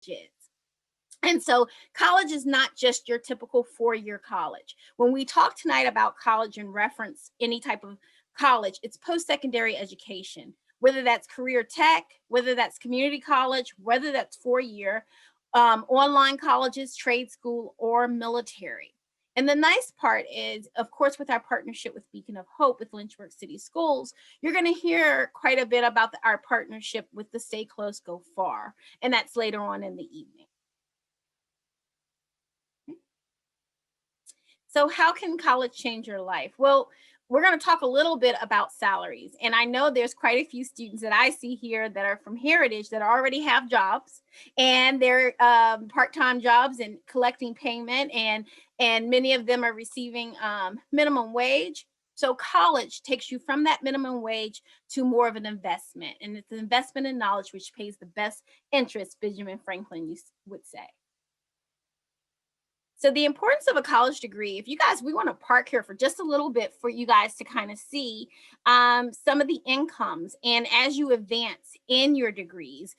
is. And so college is not just your typical four-year college. When we talk tonight about college and reference any type of college, it's post-secondary education, whether that's career tech, whether that's community college, whether that's four-year, online colleges, trade school, or military. And the nice part is, of course, with our partnership with Beacon of Hope with Lynchburg City Schools, you're going to hear quite a bit about our partnership with the Stay Close, Go Far, and that's later on in the evening. So how can college change your life? Well, we're going to talk a little bit about salaries. And I know there's quite a few students that I see here that are from Heritage that already have jobs, and they're part-time jobs and collecting payment, and many of them are receiving minimum wage. So college takes you from that minimum wage to more of an investment, and it's an investment in knowledge which pays the best interest, Benjamin Franklin would say. So the importance of a college degree, if you guys, we want to park here for just a little bit for you guys to kind of see some of the incomes. And as you advance in your degrees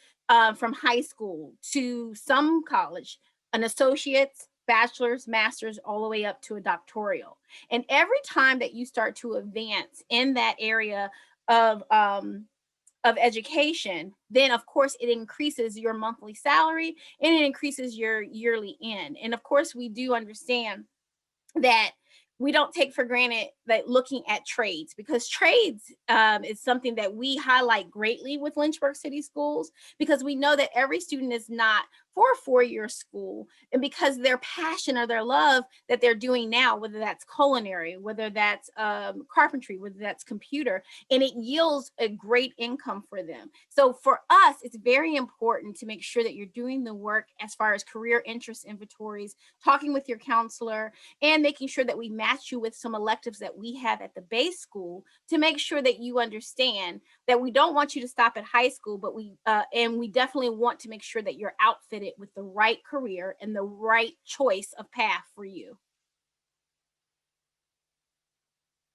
from high school to some college, an associate's, bachelor's, master's, all the way up to a doctoral. And every time that you start to advance in that area of education, then of course it increases your monthly salary and it increases your yearly end. And of course we do understand that we don't take for granted that looking at trades, because trades is something that we highlight greatly with Lynchburg City Schools, because we know that every student is not for a four-year school, and because their passion or their love that they're doing now, whether that's culinary, whether that's carpentry, whether that's computer, and it yields a great income for them. So for us, it's very important to make sure that you're doing the work as far as career interest inventories, talking with your counselor, and making sure that we match you with some electives that we have at the base school to make sure that you understand that we don't want you to stop at high school, but we definitely want to make sure that you're outfitted with the right career and the right choice of path for you.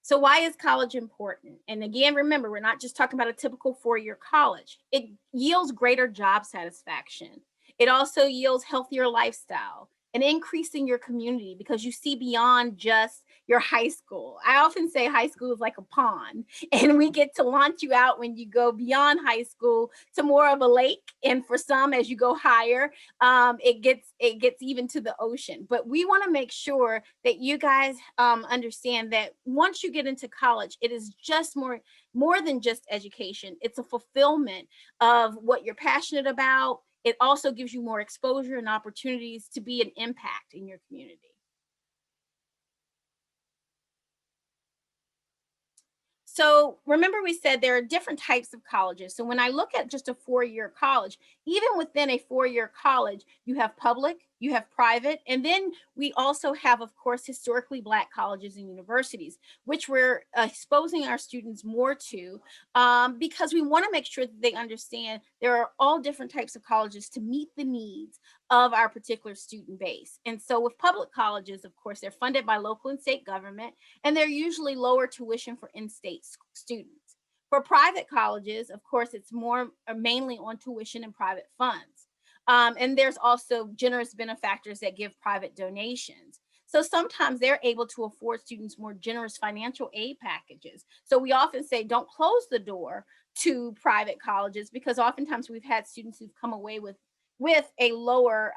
So why is college important? And again, remember, we're not just talking about a typical four-year college. It yields greater job satisfaction. It also yields healthier lifestyle and increasing your community, because you see beyond just your high school. I often say high school is like a pond, and we get to launch you out when you go beyond high school to more of a lake. And for some, as you go higher, it gets even to the ocean. But we want to make sure that you guys understand that once you get into college, it is just more than just education. It's a fulfillment of what you're passionate about. It also gives you more exposure and opportunities to be an impact in your community. So remember, we said there are different types of colleges. So when I look at just a four-year college, even within a four-year college, you have public, you have private, and then we also have, of course, historically Black colleges and universities, which we're exposing our students more to, because we want to make sure that they understand there are all different types of colleges to meet the needs of our particular student base. And so with public colleges, of course, they're funded by local and state government, and they're usually lower tuition for in-state students. For private colleges, of course, it's more mainly on tuition and private funds. And there's also generous benefactors that give private donations. So sometimes they're able to afford students more generous financial aid packages. So we often say, don't close the door to private colleges, because oftentimes we've had students who've come away with a lower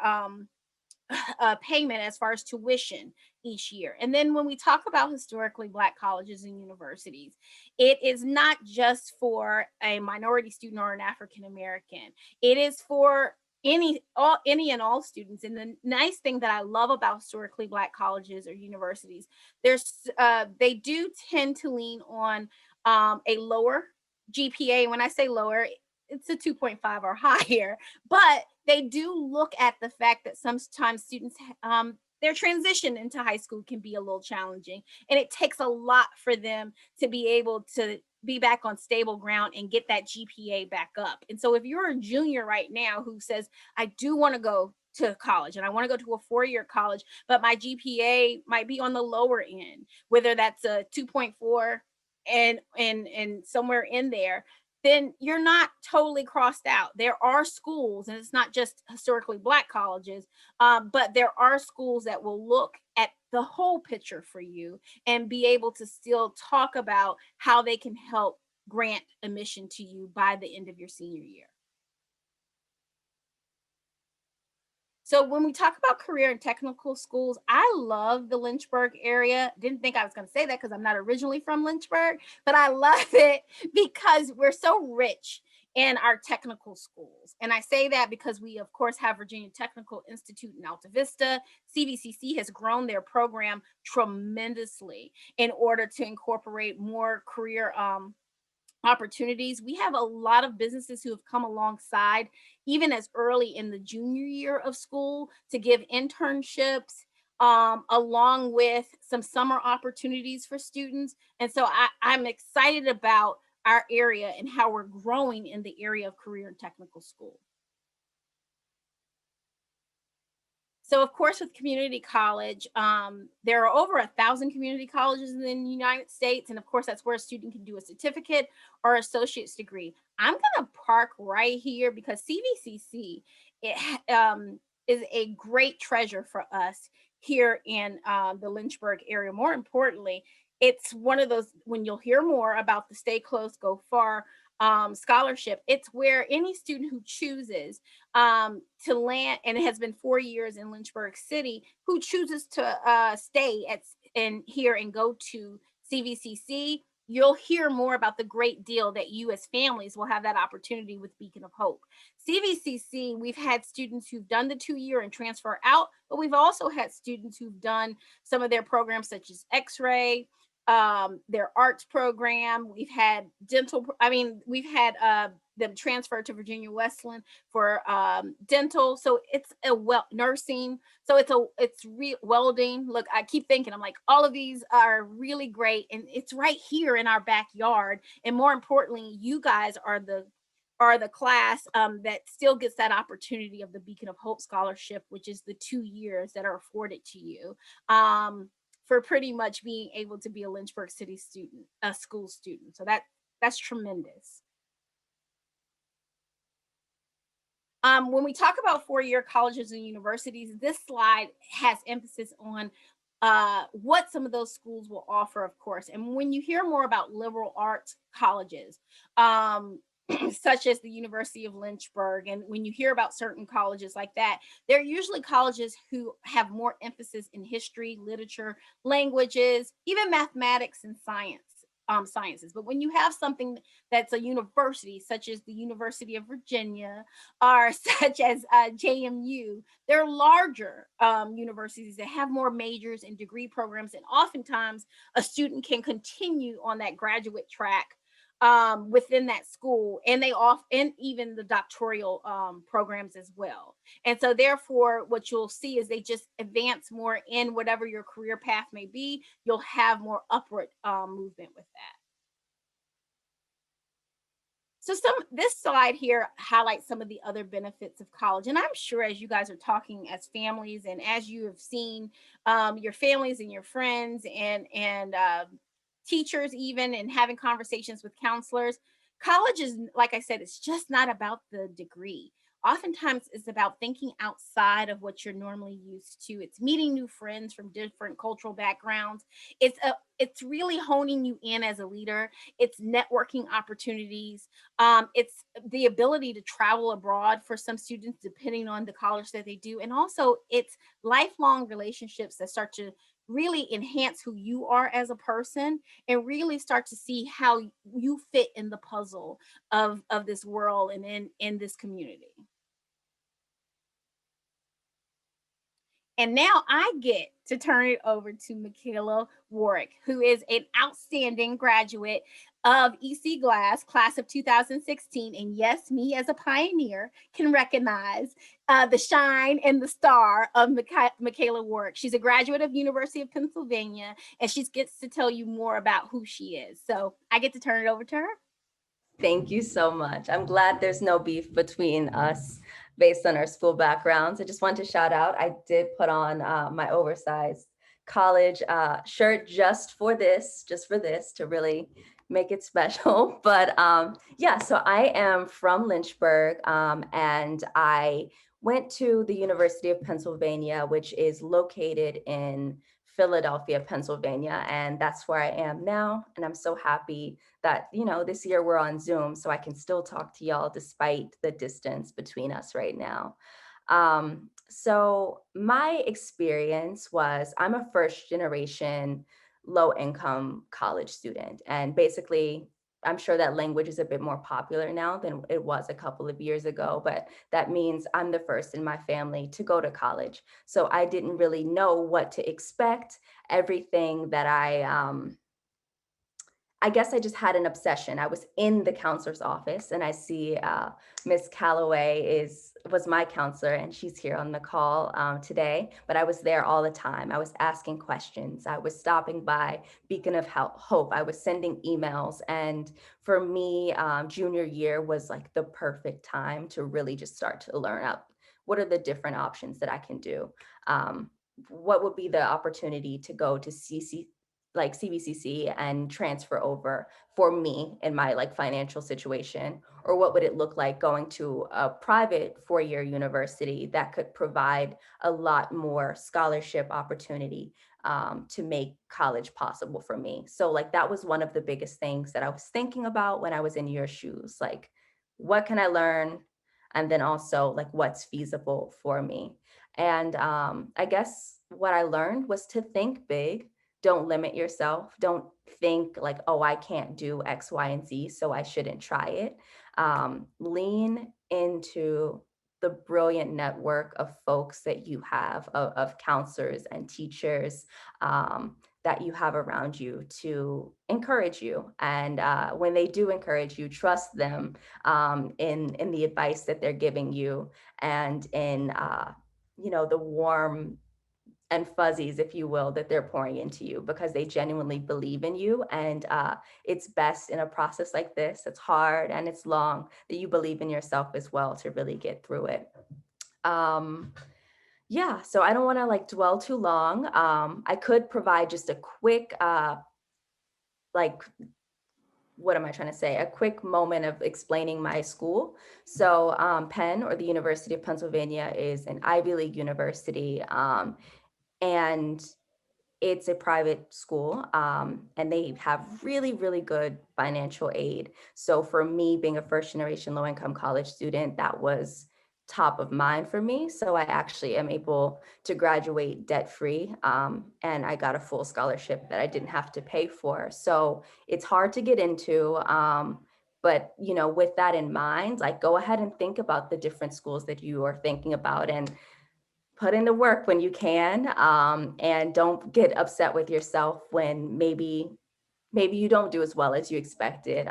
payment as far as tuition each year. And then when we talk about historically Black colleges and universities, it is not just for a minority student or an African American. It is for any and all students. And the nice thing that I love about historically Black colleges or universities, they do tend to lean on a lower GPA. When I say lower, it's a 2.5 or higher, but they do look at the fact that sometimes students, their transition into high school can be a little challenging, and it takes a lot for them to be able to be back on stable ground and get that GPA back up. And so if you're a junior right now who says, I do want to go to college and I want to go to a four-year college, but my GPA might be on the lower end, whether that's a 2.4 and somewhere in there, then you're not totally crossed out. There are schools, and it's not just historically Black colleges, but there are schools that will look at the whole picture for you and be able to still talk about how they can help grant admission to you by the end of your senior year. So when we talk about career and technical schools, I love the Lynchburg area. Didn't think I was going to say that because I'm not originally from Lynchburg, but I love it because we're so rich in our technical schools. And I say that because we, of course, have Virginia Technical Institute in Alta Vista. CVCC has grown their program tremendously in order to incorporate more career opportunities. We have a lot of businesses who have come alongside, even as early in the junior year of school, to give internships, along with some summer opportunities for students. And so I'm excited about our area and how we're growing in the area of career and technical school. So of course, with community college, there are over 1,000 community colleges in the United States. And of course, that's where a student can do a certificate or associate's degree. I'm gonna park right here because CVCC is a great treasure for us here in the Lynchburg area. More importantly, it's one of those, when you'll hear more about the Stay Close, Go Far scholarship, it's where any student who chooses to land, and it has been 4 years in Lynchburg City, who chooses to stay in here and go to CVCC, you'll hear more about the great deal that you as families will have that opportunity with Beacon of Hope. CVCC, we've had students who've done the 2-year and transfer out, but we've also had students who've done some of their programs such as X-ray, their arts program. We've had dental, we've had them transfer to Virginia Wesleyan for dental. So it's nursing. So it's welding. Look, I keep thinking, I'm like, all of these are really great. And it's right here in our backyard. And more importantly, you guys are the class that still gets that opportunity of the Beacon of Hope scholarship, which is the 2 years that are afforded to you. For pretty much being able to be a Lynchburg City student, a school student. So that's tremendous. When we talk about 4-year colleges and universities, this slide has emphasis on what some of those schools will offer, of course. And when you hear more about liberal arts colleges, such as the University of Lynchburg, and when you hear about certain colleges like that, they're usually colleges who have more emphasis in history, literature, languages, even mathematics and sciences. But when you have something that's a university, such as the University of Virginia or such as JMU, they're larger universities that have more majors and degree programs, and oftentimes a student can continue on that graduate track within that school, and and even the doctoral programs as well. And so therefore what you'll see is they just advance more in whatever your career path may be. You'll have more upward movement with that. So this slide here highlights some of the other benefits of college. And I'm sure as you guys are talking as families, and as you have seen your families and your friends and teachers even, and having conversations with counselors, college is, like I said, it's just not about the degree. Oftentimes it's about thinking outside of what you're normally used to. It's meeting new friends from different cultural backgrounds. It's really honing you in as a leader. It's networking opportunities. It's the ability to travel abroad for some students, depending on the college that they do. And also it's lifelong relationships that start to really enhance who you are as a person, and really start to see how you fit in the puzzle of this world and in this community. And now I get to turn it over to Michaela Warwick, who is an outstanding graduate of EC Glass, class of 2016. And yes, me as a pioneer can recognize the shine and the star of Michaela Warwick. She's a graduate of University of Pennsylvania, and she gets to tell you more about who she is. So I get to turn it over to her. Thank you so much. I'm glad there's no beef between us based on our school backgrounds. I just want to shout out, I did put on my oversized college shirt just for this, to really make it special. But yeah, so I am from Lynchburg, and I went to the University of Pennsylvania, which is located in Philadelphia, Pennsylvania, and that's where I am now. And I'm so happy that, this year we're on Zoom, so I can still talk to y'all despite the distance between us right now. So my experience was, I'm a first generation low income college student. And basically, I'm sure that language is a bit more popular now than it was a couple of years ago, but that means I'm the first in my family to go to college. So I didn't really know what to expect. Everything that I guess I just had an obsession. I was in the counselor's office, and I see Miss Calloway was my counselor, and she's here on the call today. But I was there all the time. I was asking questions. I was stopping by Beacon of Hope. I was sending emails, and for me, junior year was like the perfect time to really just start to learn up. What are the different options that I can do? What would be the opportunity to go to CVCC and transfer over for me in my like financial situation? Or what would it look like going to a private four-year university that could provide a lot more scholarship opportunity to make college possible for me? So like that was one of the biggest things that I was thinking about when I was in your shoes. Like, what can I learn? And then also like what's feasible for me. And I guess what I learned was to think big. Don't limit yourself. Don't think like, oh, I can't do X, Y, and Z, so I shouldn't try it. Lean into the brilliant network of folks that you have, of counselors and teachers that you have around you to encourage you. And when they do encourage you, trust them in the advice that they're giving you, and in the warm and fuzzies, if you will, that they're pouring into you, because they genuinely believe in you. And it's best in a process like this, it's hard and it's long, that you believe in yourself as well to really get through it. Yeah, so I don't want to like dwell too long. I could provide just a quick, like, what am I trying to say? A quick moment of explaining my school. So Penn, or the University of Pennsylvania, is an Ivy League university. And it's a private school, and they have really, really good financial aid. So for me, being a first generation low income college student, that was top of mind for me. So I actually am able to graduate debt free, and I got a full scholarship that I didn't have to pay for. So it's hard to get into. But with that in mind, like, go ahead and think about the different schools that you are thinking about, and put in the work when you can, and don't get upset with yourself when maybe you don't do as well as you expected.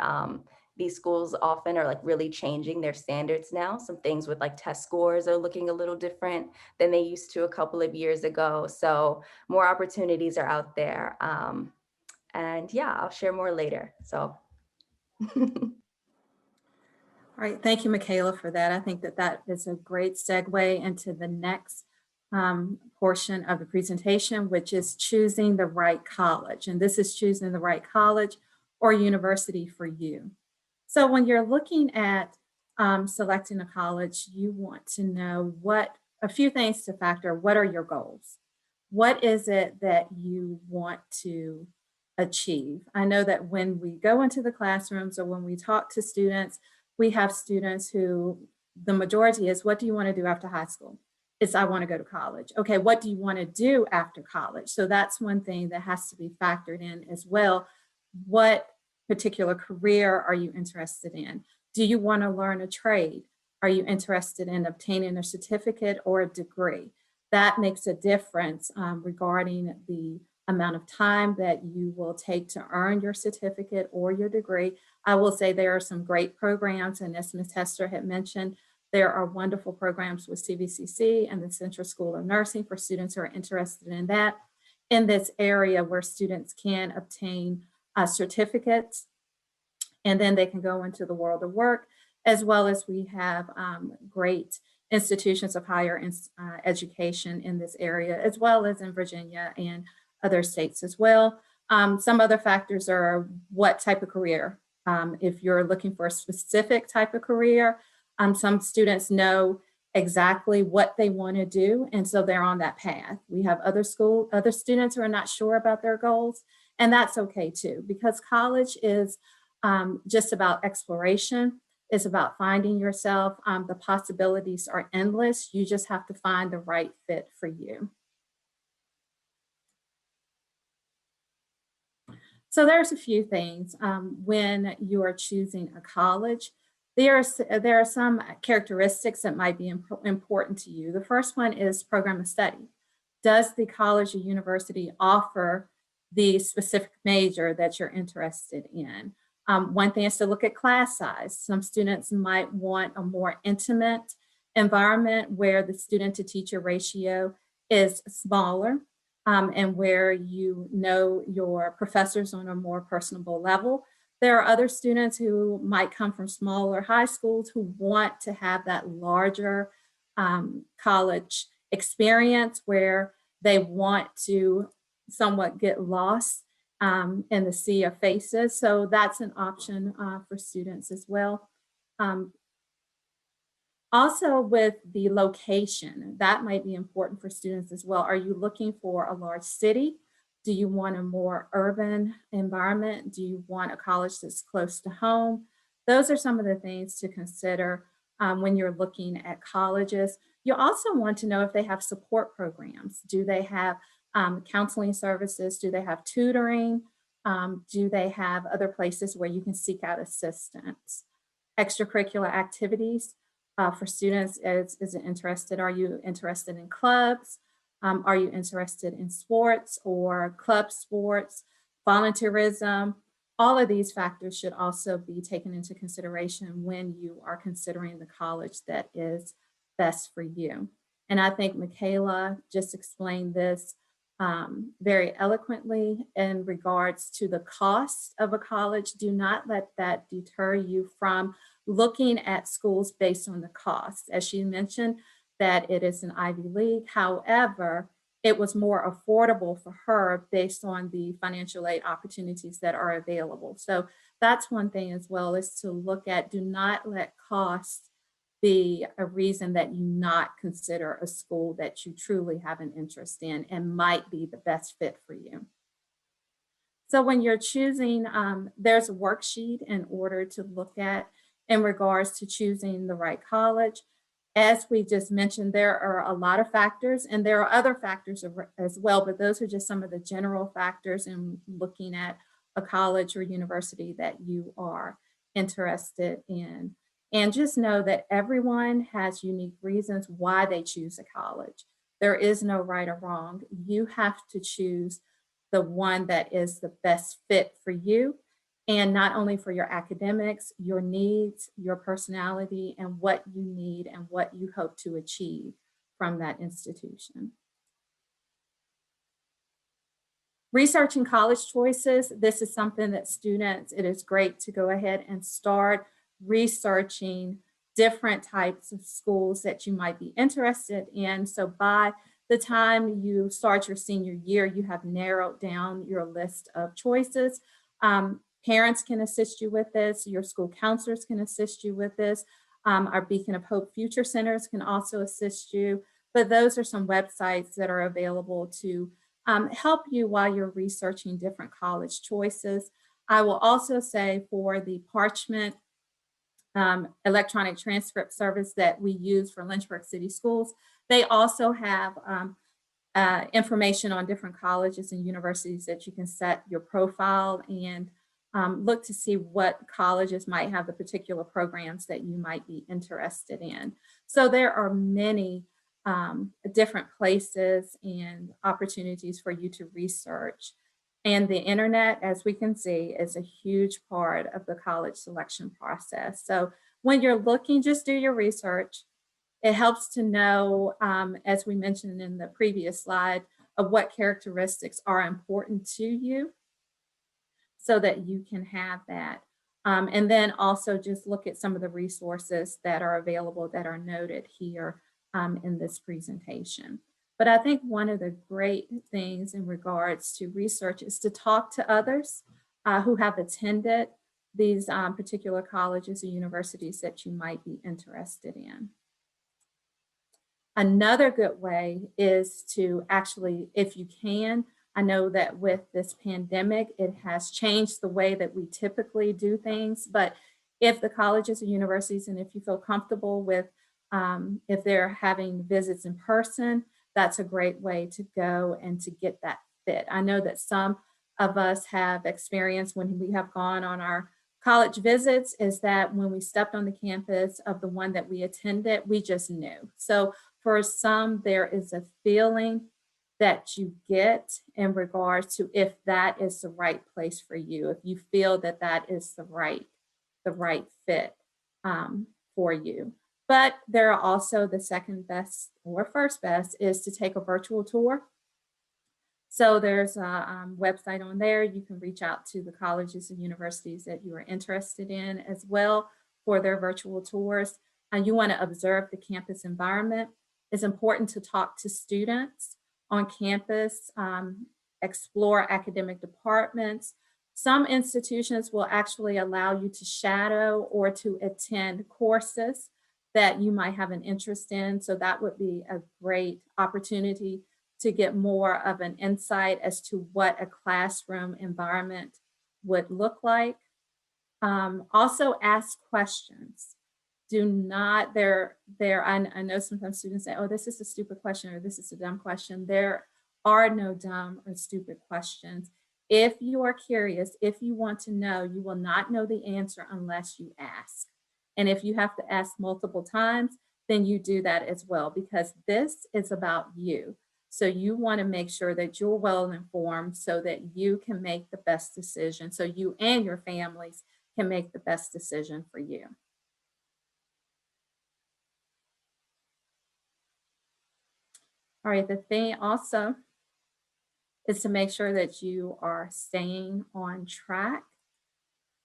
These schools often are like really changing their standards now. Some things with like test scores are looking a little different than they used to a couple of years ago. So more opportunities are out there. And yeah, I'll share more later. So. All right, thank you, Michaela, for that. I think that is a great segue into the next portion of the presentation, which is choosing the right college. And this is choosing the right college or university for you. So when you're looking at selecting a college, you want to know a few things to factor. What are your goals? What is it that you want to achieve? I know that when we go into the classrooms or when we talk to students, we have students who the majority is, what do you want to do after high school? It's, I want to go to college. Okay, what do you want to do after college? So that's one thing that has to be factored in as well. What particular career are you interested in? Do you want to learn a trade? Are you interested in obtaining a certificate or a degree? That makes a difference regarding the amount of time that you will take to earn your certificate or your degree. I will say there are some great programs, and as Ms. Hester had mentioned, there are wonderful programs with CVCC and the Central School of Nursing for students who are interested in that, in this area where students can obtain certificates, and then they can go into the world of work, as well as we have great institutions of higher education in this area, as well as in Virginia and other states as well. Some other factors are what type of career. If you're looking for a specific type of career, some students know exactly what they want to do, and so they're on that path. We have other students who are not sure about their goals, and that's okay too, because college is just about exploration. It's about finding yourself. The possibilities are endless. You just have to find the right fit for you. So there's a few things when you are choosing a college. There are some characteristics that might be important to you. The first one is program of study. Does the college or university offer the specific major that you're interested in? One thing is to look at class size. Some students might want a more intimate environment where the student to teacher ratio is smaller. And where you know your professors on a more personable level. There are other students who might come from smaller high schools who want to have that larger college experience where they want to somewhat get lost in the sea of faces. So that's an option for students as well. Also with the location, that might be important for students as well. Are you looking for a large city? Do you want a more urban environment? Do you want a college that's close to home? Those are some of the things to consider when you're looking at colleges. You also want to know if they have support programs. Do they have counseling services? Do they have tutoring? Do they have other places where you can seek out assistance? Extracurricular activities. For students is interested, are you interested in clubs? Are you interested in sports or club sports, volunteerism? All of these factors should also be taken into consideration when you are considering the college that is best for you. And I think Michaela just explained this very eloquently in regards to the cost of a college. Do not let that deter you from looking at schools based on the cost. As she mentioned, that it is an Ivy League. However, it was more affordable for her based on the financial aid opportunities that are available. So that's one thing as well, is to look at, do not let cost be a reason that you not consider a school that you truly have an interest in and might be the best fit for you. So when you're choosing, there's a worksheet in order to look at in regards to choosing the right college. As we just mentioned, there are a lot of factors, and there are other factors as well, but those are just some of the general factors in looking at a college or university that you are interested in. And just know that everyone has unique reasons why they choose a college. There is no right or wrong. You have to choose the one that is the best fit for you, and not only for your academics, your needs, your personality, and what you need and what you hope to achieve from that institution. Researching college choices, this is something that students, it is great to go ahead and start researching different types of schools that you might be interested in. So by the time you start your senior year, you have narrowed down your list of choices. Parents can assist you with this. Your school counselors can assist you with this. Our Beacon of Hope Future Centers can also assist you. But those are some websites that are available to help you while you're researching different college choices. I will also say for the Parchment electronic transcript service that we use for Lynchburg City Schools, they also have information on different colleges and universities that you can set your profile and look to see what colleges might have the particular programs that you might be interested in. So there are many different places and opportunities for you to research. And the internet, as we can see, is a huge part of the college selection process. So when you're looking, just do your research. It helps to know, as we mentioned in the previous slide, of what characteristics are important to you so that you can have that. And then also just look at some of the resources that are available that are noted here in this presentation. But I think one of the great things in regards to research is to talk to others who have attended these particular colleges or universities that you might be interested in. Another good way is to actually, if you can, I know that with this pandemic, it has changed the way that we typically do things, but if the colleges and universities, and if you feel comfortable with, if they're having visits in person, that's a great way to go and to get that fit. I know that some of us have experienced when we have gone on our college visits is that when we stepped on the campus of the one that we attended, we just knew. So for some, there is a feeling that you get in regards to if that is the right place for you, if you feel that that is the right fit for you. But there are also the second best or first best is to take a virtual tour. So there's a website on there. You can reach out to the colleges and universities that you are interested in as well for their virtual tours. You want to observe the campus environment. It's important to talk to students on campus, explore academic departments. Some institutions will actually allow you to shadow or to attend courses that you might have an interest in. So that would be a great opportunity to get more of an insight as to what a classroom environment would look like. Also ask questions. Do not, I know sometimes students say, oh, this is a stupid question or this is a dumb question. There are no dumb or stupid questions. If you are curious, if you want to know, you will not know the answer unless you ask. And if you have to ask multiple times, then you do that as well, because this is about you. So you want to make sure that you're well informed so that you can make the best decision, so you and your families can make the best decision for you. All right, the thing also is to make sure that you are staying on track.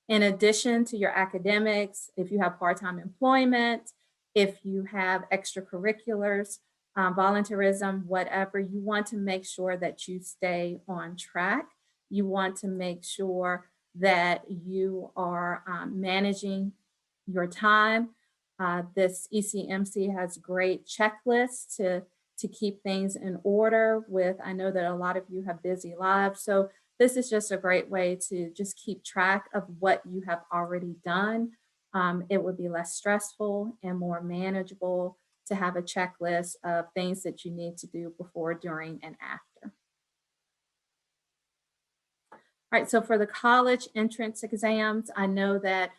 In addition to your academics, if you have part-time employment, if you have extracurriculars, volunteerism, whatever, you want to make sure that you stay on track. You want to make sure that you are managing your time. This ECMC has great checklists to keep things in order with. I know that a lot of you have busy lives, so this is just a great way to just keep track of what you have already done. It would be less stressful and more manageable to have a checklist of things that you need to do before, during, and after. All right, so for the college entrance exams, I know that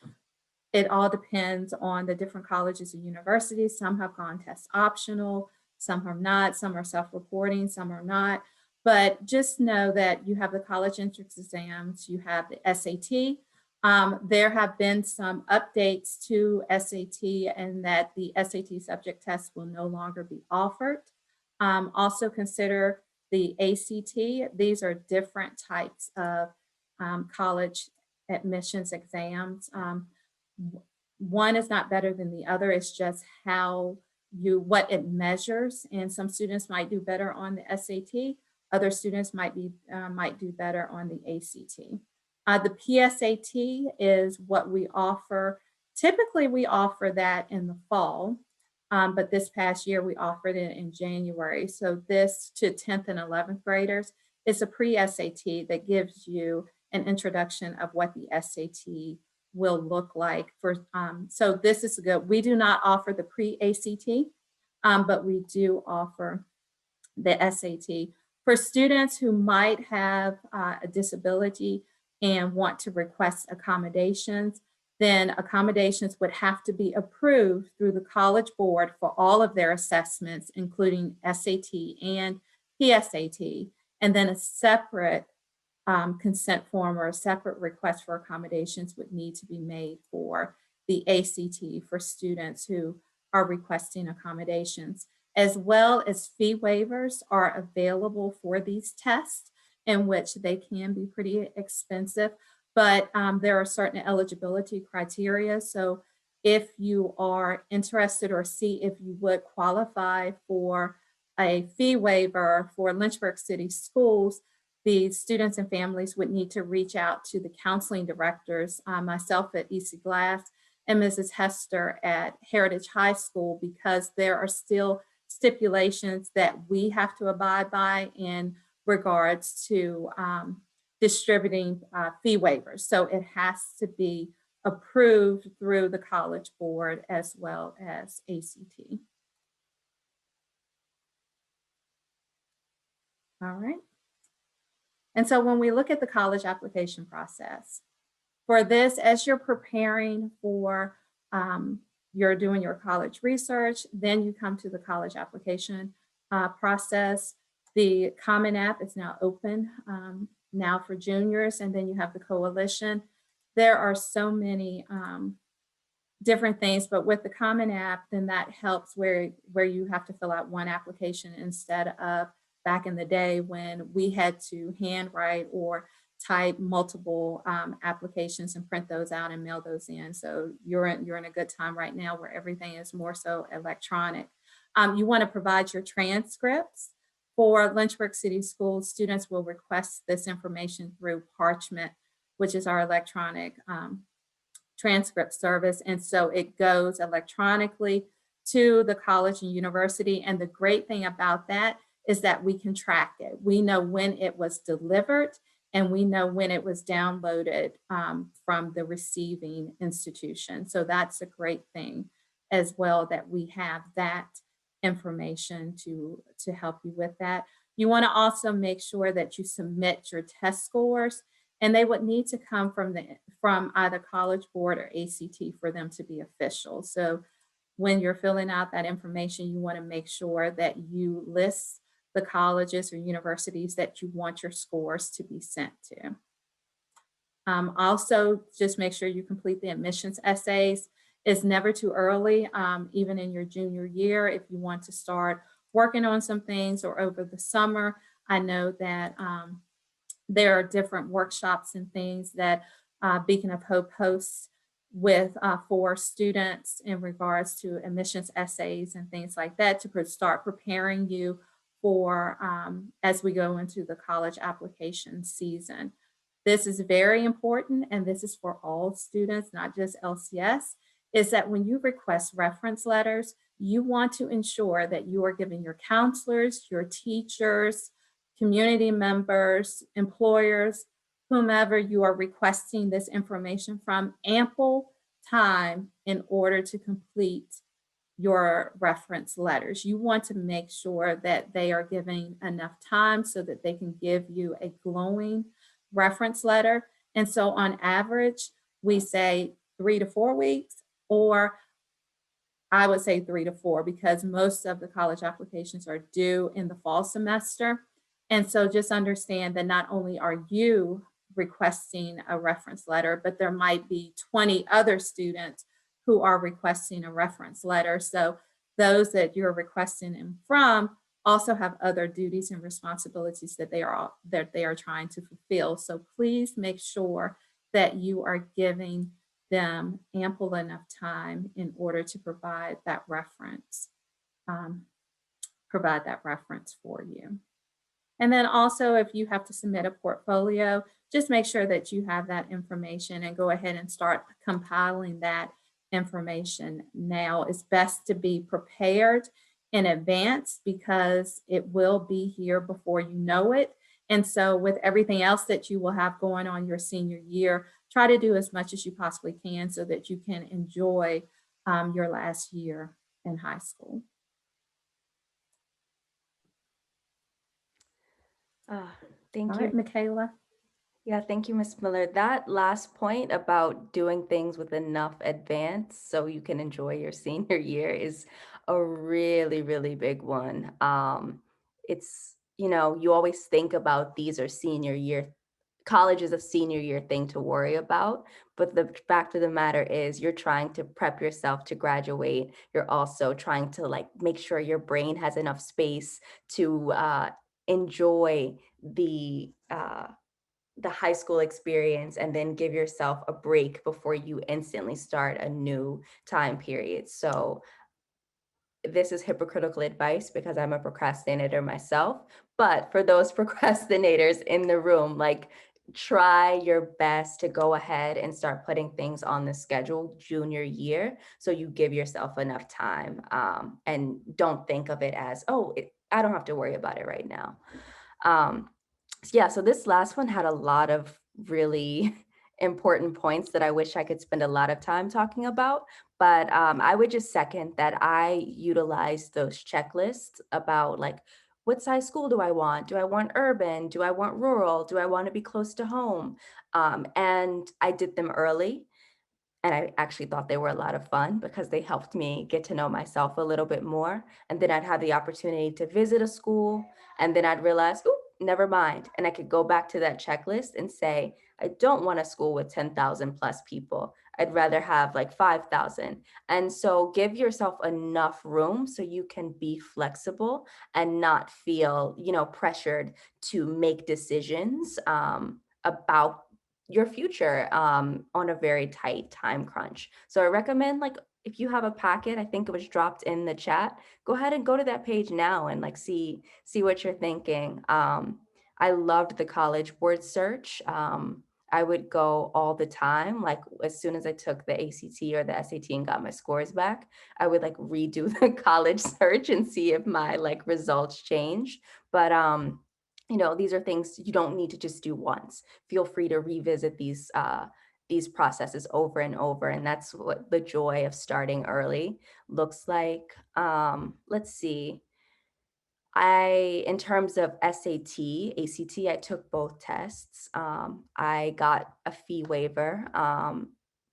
it all depends on the different colleges and universities. Some have gone test optional, some have not, some are self-reporting, some are not. But just know that you have the college entrance exams, you have the SAT. There have been some updates to SAT and that the SAT subject test will no longer be offered. Also consider the ACT. These are different types of college admissions exams. One is not better than the other. It's just what it measures. And some students might do better on the SAT. Other students might do better on the ACT. The PSAT is what we offer. Typically, we offer that in the fall, but this past year we offered it in January. So this to 10th and 11th graders is a pre-SAT that gives you an introduction of what the SAT will look like. So this is good. We do not offer the pre-ACT, but we do offer the SAT. For students who might have a disability and want to request accommodations, then accommodations would have to be approved through the College Board for all of their assessments, including SAT and PSAT, and then a separate consent form or a separate request for accommodations would need to be made for the ACT for students who are requesting accommodations, as well as fee waivers are available for these tests, in which they can be pretty expensive, but there are certain eligibility criteria. So if you are interested or see if you would qualify for a fee waiver for Lynchburg City Schools, the students and families would need to reach out to the counseling directors, myself at EC Glass and Mrs. Hester at Heritage High School, because there are still stipulations that we have to abide by in regards to distributing fee waivers. So it has to be approved through the College Board as well as ACT. All right. And so when we look at the college application process, for this, as you're preparing for, you're doing your college research, then you come to the college application process. The Common App is now open now for juniors, and then you have the coalition. There are so many different things, but with the Common App, then that helps where you have to fill out one application instead of back in the day when we had to handwrite or type multiple applications and print those out and mail those in. So you're in a good time right now where everything is more so electronic. You want to provide your transcripts. For Lynchburg City Schools, students will request this information through Parchment, which is our electronic transcript service. And so it goes electronically to the college and university. And the great thing about that is that we can track it. We know when it was delivered and we know when it was downloaded from the receiving institution. So that's a great thing as well, that we have that information to help you with that. You want to also make sure that you submit your test scores, and they would need to come from either College Board or ACT for them to be official. So when you're filling out that information, you want to make sure that you list the colleges or universities that you want your scores to be sent to. Also, just make sure you complete the admissions essays. It's never too early, even in your junior year, if you want to start working on some things or over the summer. I know that there are different workshops and things that Beacon of Hope hosts with for students in regards to admissions essays and things like that to start preparing you for as we go into the college application season. This is very important, and this is for all students, not just LCS, is that when you request reference letters, you want to ensure that you are giving your counselors, your teachers, community members, employers, whomever you are requesting this information from, ample time in order to complete your reference letters. You want to make sure that they are giving enough time so that they can give you a glowing reference letter. And so on average, we say 3 to 4 weeks, or I would say 3 to 4, because most of the college applications are due in the fall semester. And so just understand that not only are you requesting a reference letter, but there might be 20 other students who are requesting a reference letter. So those that you're requesting them from also have other duties and responsibilities that they are trying to fulfill. So please make sure that you are giving them ample enough time in order to provide that reference for you. And then also, if you have to submit a portfolio, just make sure that you have that information and go ahead and start compiling that information now. It's best to be prepared in advance because it will be here before you know it. And so with everything else that you will have going on your senior year, try to do as much as you possibly can so that you can enjoy your last year in high school. Thank All you. right, Michaela. Yeah, thank you, Ms. Miller. That last point about doing things with enough advance so you can enjoy your senior year is a really, really big one. It's, you always think about these are senior year, college is a senior year thing to worry about. But the fact of the matter is you're trying to prep yourself to graduate. You're also trying to make sure your brain has enough space to enjoy the high school experience and then give yourself a break before you instantly start a new time period. So this is hypocritical advice because I'm a procrastinator myself, but for those procrastinators in the room, like, try your best to go ahead and start putting things on the schedule junior year, so you give yourself enough time, and don't think of it as, oh, I don't have to worry about it right now. Yeah, so this last one had a lot of really important points that I wish I could spend a lot of time talking about, but I would just second that I utilize those checklists about, like, what size school do I want? Do I want urban? Do I want rural? Do I want to be close to home? And I did them early. And I actually thought they were a lot of fun because they helped me get to know myself a little bit more. And then I'd have the opportunity to visit a school, and then I'd realize, oh, never mind. And I could go back to that checklist and say, I don't want a school with 10,000 plus people. I'd rather have like 5,000. And so give yourself enough room so you can be flexible and not feel, pressured to make decisions about your future on a very tight time crunch. So I recommend, like, if you have a packet, I think it was dropped in the chat, go ahead and go to that page now and like see what you're thinking. I loved the college word search. I would go all the time. Like, as soon as I took the ACT or the SAT and got my scores back, I would like redo the college search and see if my like results changed. But these are things you don't need to just do once. Feel free to revisit these processes over and over, and that's what the joy of starting early looks like. Let's see. In terms of SAT, ACT, I took both tests. I got a fee waiver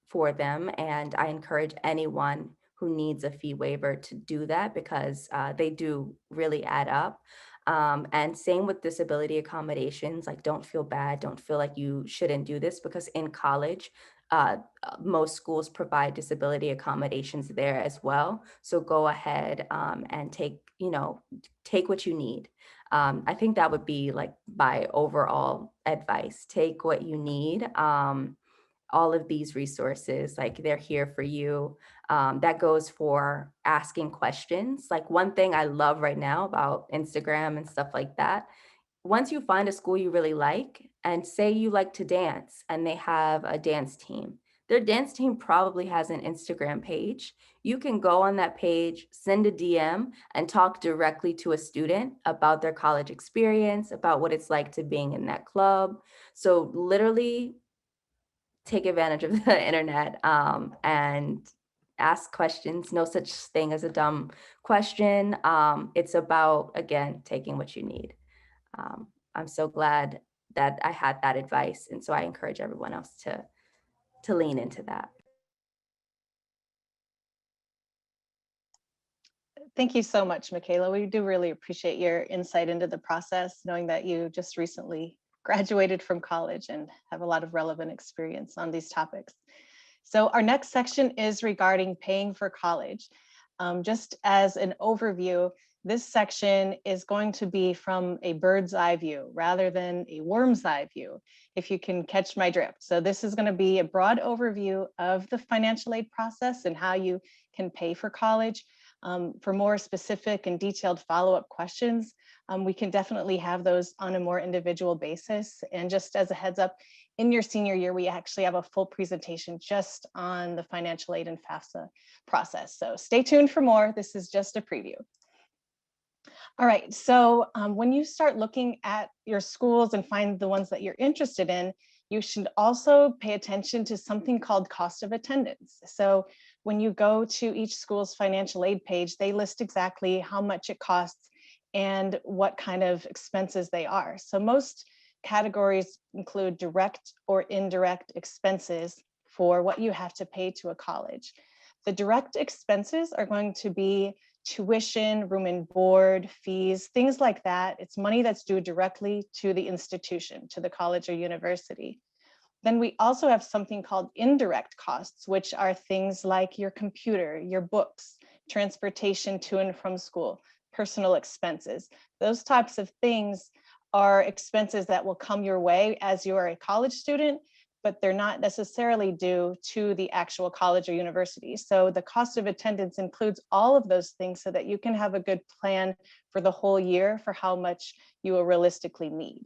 for them, and I encourage anyone who needs a fee waiver to do that because they do really add up. And same with disability accommodations, like, don't feel bad, don't feel like you shouldn't do this, because in college, most schools provide disability accommodations there as well. So go ahead and take what you need. I think that would be like my overall advice. Take what you need. All of these resources, like, they're here for you. That goes for asking questions. Like, one thing I love right now about Instagram and stuff like that, once you find a school you really like, and say you like to dance and they have a dance team, their dance team probably has an Instagram page. You can go on that page, send a DM, and talk directly to a student about their college experience, about what it's like to being in that club. So literally take advantage of the internet and ask questions. No such thing as a dumb question. It's about, again, taking what you need. I'm so glad that I had that advice. And so I encourage everyone else to lean into that. Thank you so much, Michaela. We do really appreciate your insight into the process, knowing that you just recently graduated from college and have a lot of relevant experience on these topics. So our next section is regarding paying for college. Just as an overview, this section is going to be from a bird's eye view rather than a worm's eye view, if you can catch my drift. So this is going to be a broad overview of the financial aid process and how you can pay for college. For more specific and detailed follow-up questions, we can definitely have those on a more individual basis. And just as a heads up, in your senior year, we actually have a full presentation just on the financial aid and FAFSA process. So stay tuned for more. This is just a preview. All right, so when you start looking at your schools and find the ones that you're interested in, you should also pay attention to something called cost of attendance. So when you go to each school's financial aid page, they list exactly how much it costs and what kind of expenses they are. So most categories include direct or indirect expenses for what you have to pay to a college. The direct expenses are going to be tuition, room and board, fees, things like that. It's money that's due directly to the institution, to the college or university. Then we also have something called indirect costs, which are things like your computer, your books, transportation to and from school, personal expenses. Those types of things are expenses that will come your way as you are a college student, but they're not necessarily due to the actual college or university. So the cost of attendance includes all of those things so that you can have a good plan for the whole year for how much you will realistically need.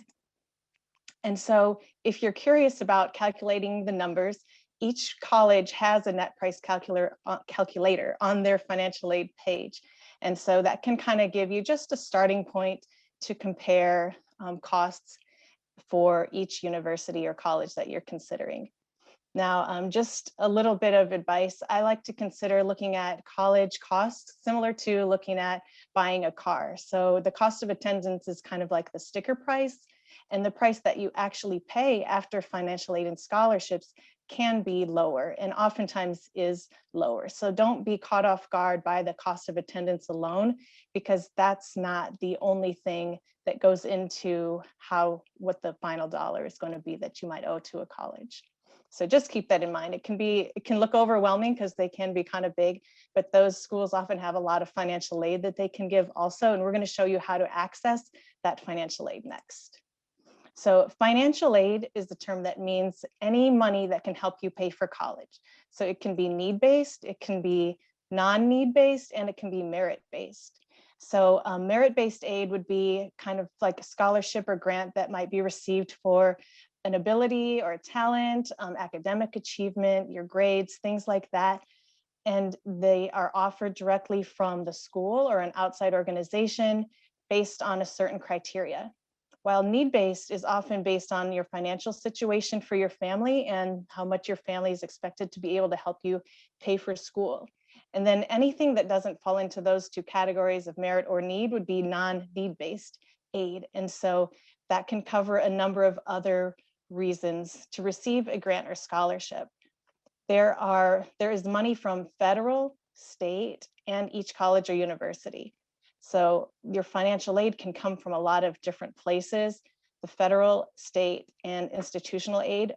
And so if you're curious about calculating the numbers, each college has a net price calculator on their financial aid page. And so that can kind of give you just a starting point to compare costs for each university or college that you're considering. Now, just a little bit of advice. I like to consider looking at college costs similar to looking at buying a car. So the cost of attendance is kind of like the sticker price, and the price that you actually pay after financial aid and scholarships can be lower and oftentimes is lower. So don't be caught off guard by the cost of attendance alone, because that's not the only thing that goes into what the final dollar is going to be that you might owe to a college. So just keep that in mind. It can look overwhelming because they can be kind of big, but those schools often have a lot of financial aid that they can give also. And we're going to show you how to access that financial aid next. So financial aid is the term that means any money that can help you pay for college. So it can be need-based, it can be non-need-based, and it can be merit-based. So merit-based aid would be kind of like a scholarship or grant that might be received for an ability or a talent, academic achievement, your grades, things like that. And they are offered directly from the school or an outside organization based on a certain criteria. While need-based is often based on your financial situation for your family and how much your family is expected to be able to help you pay for school. And then anything that doesn't fall into those two categories of merit or need would be non-need-based aid. And so that can cover a number of other reasons to receive a grant or scholarship. There is money from federal, state, and each college or university. So your financial aid can come from a lot of different places. The federal, state, and institutional aid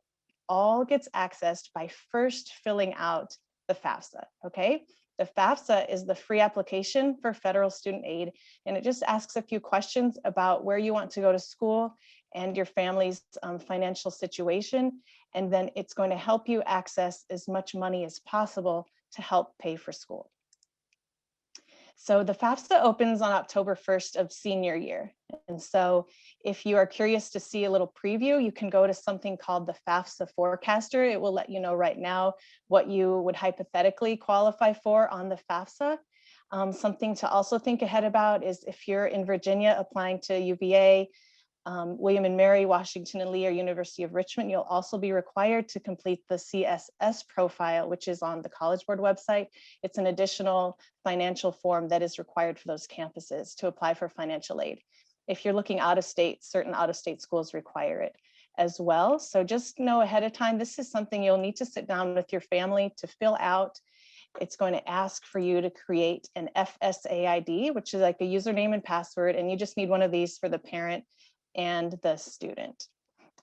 all gets accessed by first filling out the FAFSA, okay? The FAFSA is the free application for federal student aid, and it just asks a few questions about where you want to go to school and your family's financial situation, and then it's going to help you access as much money as possible to help pay for school. So the FAFSA opens on October 1st of senior year. And so if you are curious to see a little preview, you can go to something called the FAFSA Forecaster. It will let you know right now what you would hypothetically qualify for on the FAFSA. Something to also think ahead about is if you're in Virginia applying to UVA, William and Mary, Washington and Lee, or University of Richmond, you'll also be required to complete the CSS profile, which is on the College Board website. It's an additional financial form that is required for those campuses to apply for financial aid. If you're looking out of state, certain out of state schools require it as well. So just know ahead of time, this is something you'll need to sit down with your family to fill out. It's going to ask for you to create an FSA ID, which is like a username and password, and you just need one of these for the parent and the student.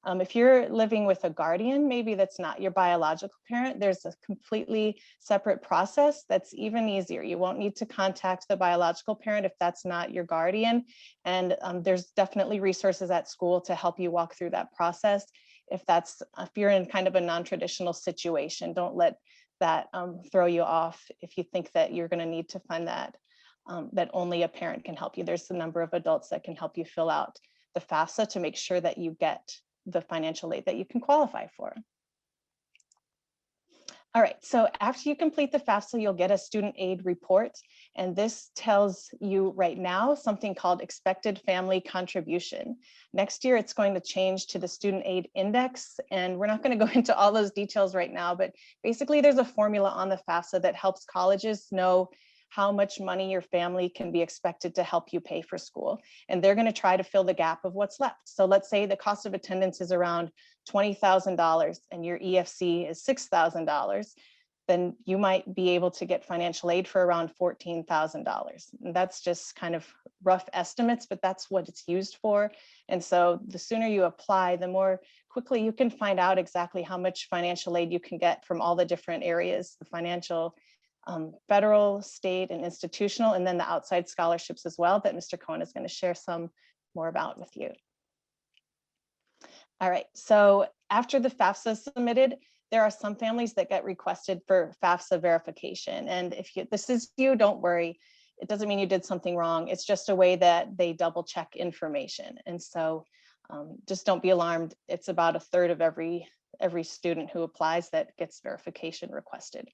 If you're living with a guardian, maybe that's not your biological parent, there's a completely separate process that's even easier. You won't need to contact the biological parent if that's not your guardian. And there's definitely resources at school to help you walk through that process. If you're in kind of a non-traditional situation, don't let that throw you off if you think that you're going to need to find that only a parent can help you. There's a number of adults that can help you fill out the FAFSA to make sure that you get the financial aid that you can qualify for. All right, so after you complete the FAFSA, you'll get a student aid report. And this tells you right now something called expected family contribution. Next year, it's going to change to the student aid index. And we're not going to go into all those details right now, but basically there's a formula on the FAFSA that helps colleges know how much money your family can be expected to help you pay for school. And they're going to try to fill the gap of what's left. So let's say the cost of attendance is around $20,000 and your EFC is $6,000, then you might be able to get financial aid for around $14,000. And that's just kind of rough estimates, but that's what it's used for. And so the sooner you apply, the more quickly you can find out exactly how much financial aid you can get from all the different areas, the financial, federal, state, and institutional, and then the outside scholarships as well that Mr. Cohen is going to share some more about with you. All right, so after the FAFSA is submitted, there are some families that get requested for FAFSA verification. And if this is you, don't worry. It doesn't mean you did something wrong. It's just a way that they double check information. And so just don't be alarmed. It's about a third of every student who applies that gets verification requested.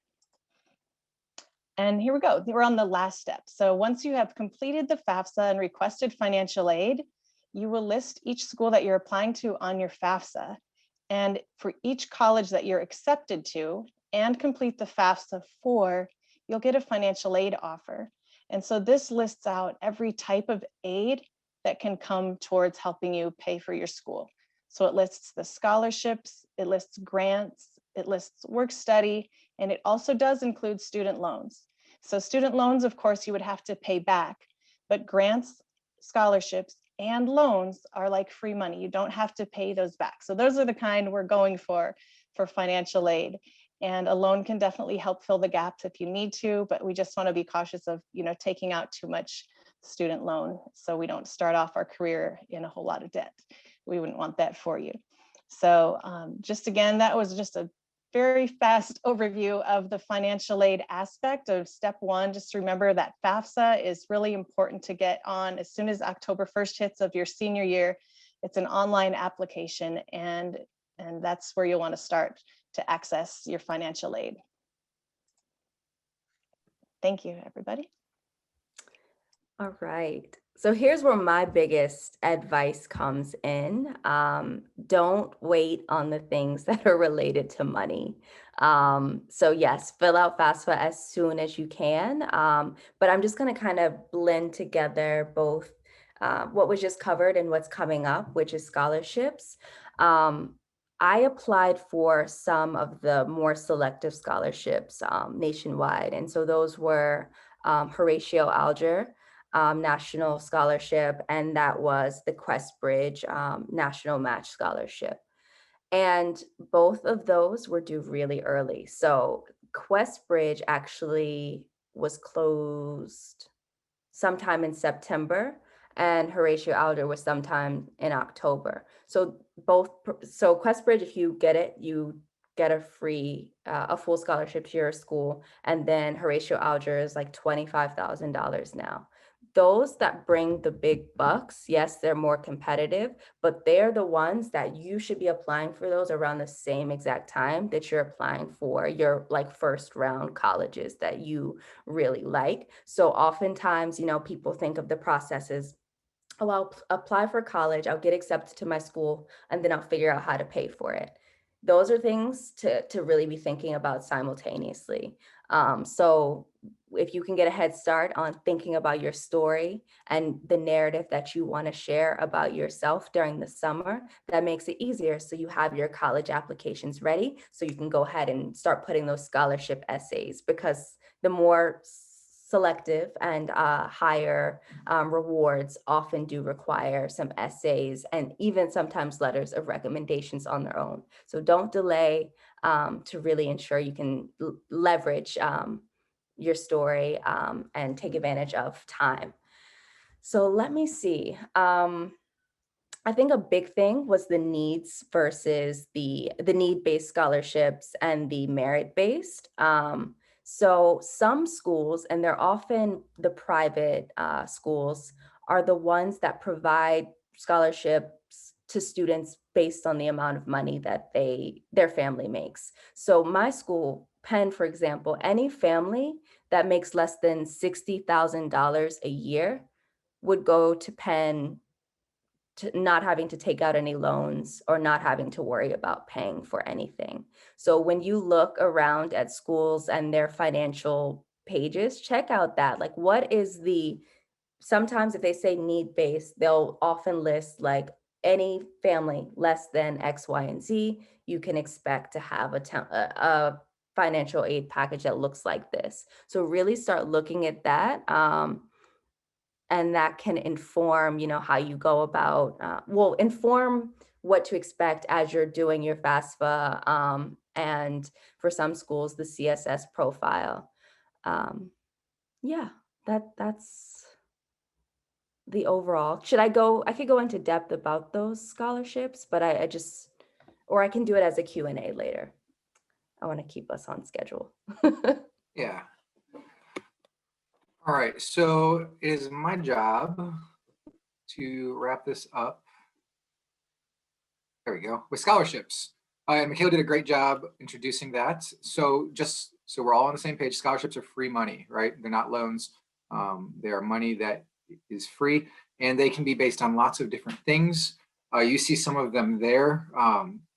And here we go. We're on the last step. So once you have completed the FAFSA and requested financial aid, you will list each school that you're applying to on your FAFSA. And for each college that you're accepted to and complete the FAFSA for, you'll get a financial aid offer. And so this lists out every type of aid that can come towards helping you pay for your school. So it lists the scholarships, it lists grants, it lists work study, and it also does include student loans. So student loans, of course, you would have to pay back, but grants, scholarships, and loans are like free money. You don't have to pay those back. So those are the kind we're going for financial aid. And a loan can definitely help fill the gaps if you need to, but we just want to be cautious of, taking out too much student loan so we don't start off our career in a whole lot of debt. We wouldn't want that for you. So just again, that was just a very fast overview of the financial aid aspect of step one. Just remember that FAFSA is really important to get on as soon as October 1st hits of your senior year. It's an online application, and that's where you'll want to start to access your financial aid. Thank you, everybody. All right. So here's where my biggest advice comes in. Don't wait on the things that are related to money. So yes, fill out FAFSA as soon as you can. But I'm just going to kind of blend together both what was just covered and what's coming up, which is scholarships. I applied for some of the more selective scholarships nationwide. And so those were Horatio Alger National Scholarship, and that was the Questbridge National Match Scholarship. And both of those were due really early. So Questbridge actually was closed sometime in September, and Horatio Alger was sometime in October. So Questbridge, if you get it, you get a full scholarship to your school. And then Horatio Alger is like $25,000 now. Those that bring the big bucks, yes, they're more competitive, but they're the ones that you should be applying for those around the same exact time that you're applying for your like first round colleges that you really like. So oftentimes, people think of the process as, oh, I'll apply for college, I'll get accepted to my school, and then I'll figure out how to pay for it. Those are things to really be thinking about simultaneously. So if you can get a head start on thinking about your story and the narrative that you want to share about yourself during the summer, that makes it easier. So you have your college applications ready, so you can go ahead and start putting those scholarship essays, because the more selective and higher rewards often do require some essays and even sometimes letters of recommendations on their own. So don't delay to really ensure you can leverage your story and take advantage of time. So let me see. I think a big thing was the needs versus the need-based scholarships and the merit-based. So some schools, and they're often the private schools, are the ones that provide scholarships to students based on the amount of money that their family makes. So my school, Penn, for example, any family that makes less than $60,000 a year would go to Penn, to not having to take out any loans or not having to worry about paying for anything. So when you look around at schools and their financial pages, check out that, like, what is sometimes if they say need-based, they'll often list like any family less than X, Y, and Z, you can expect to have a financial aid package that looks like this. So really start looking at that. And that can inform, how you go about, inform what to expect as you're doing your FAFSA, and for some schools, the CSS profile. Yeah, that's the overall. I could go into depth about those scholarships, but or I can do it as a Q&A later. I want to keep us on schedule. Yeah. All right, so it is my job to wrap this up. There we go, with scholarships. And Michaela did a great job introducing that. So just so we're all on the same page, scholarships are free money, right? They're not loans. They are money that is free, and they can be based on lots of different things. You see some of them there.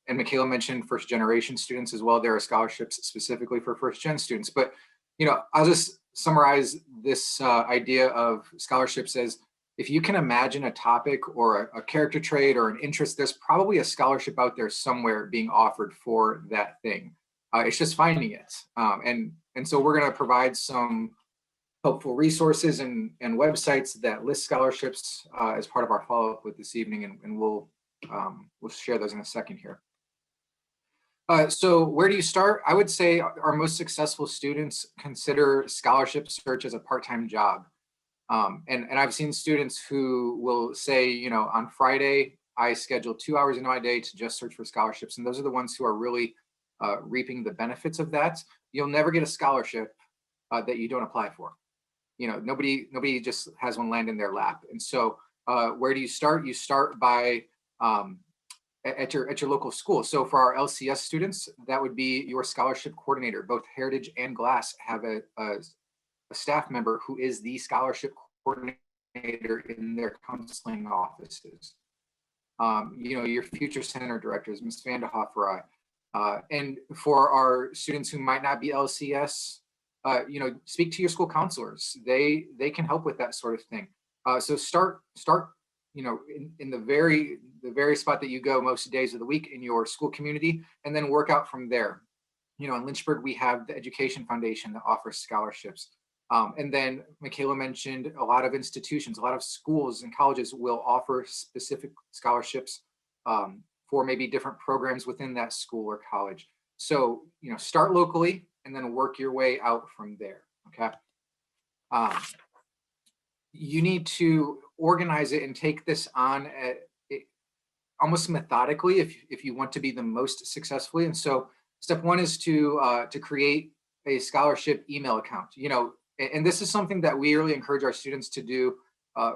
And Michaela mentioned first generation students as well. There are scholarships specifically for first gen students. But, you know, I'll just summarize this idea of scholarships as, if you can imagine a topic or a character trait or an interest, there's probably a scholarship out there somewhere being offered for that thing. It's just finding it. And so we're going to provide some helpful resources and websites that list scholarships as part of our follow-up with this evening, and we'll share those in a second here. So where do you start? I would say our most successful students consider scholarship search as a part-time job. And I've seen students who will say, you know, on Friday, I schedule 2 hours into my day to just search for scholarships. And those are the ones who are really reaping the benefits of that. You'll never get a scholarship that you don't apply for. You know, nobody just has one land in their lap. And so where do you start? You start by at your local school. So for our LCS students, that would be your scholarship coordinator. Both Heritage and Glass have a staff member who is the scholarship coordinator in their counseling offices. You know, your future center directors, Ms. Vanderhoff, and for our students who might not be LCS, you know, speak to your school counselors. They can help with that sort of thing. So start, you know, in the very spot that you go most days of the week in your school community, and then work out from there. You know, in Lynchburg, we have the Education Foundation that offers scholarships. And then Michaela mentioned a lot of institutions, a lot of schools and colleges will offer specific scholarships for maybe different programs within that school or college. So, you know, start locally and then work your way out from there, okay? You need to organize it and take this on almost methodically if you want to be the most successfully. And so step one is to create a scholarship email account. You know, and this is something that we really encourage our students to do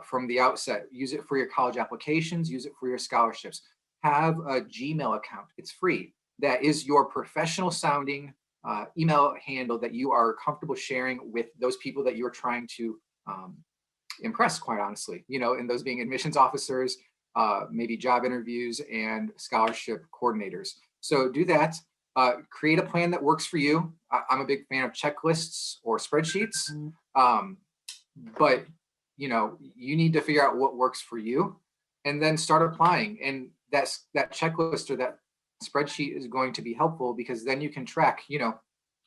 from the outset. Use it for your college applications, use it for your scholarships. Have a Gmail account, it's free. That is your professional sounding email handle that you are comfortable sharing with those people that you're trying to impress, quite honestly, you know, and those being admissions officers, maybe job interviews and scholarship coordinators. So do that. Create a plan that works for you. I'm a big fan of checklists or spreadsheets, but you know, you need to figure out what works for you and then start applying. And that checklist or that spreadsheet is going to be helpful because then you can track, you know,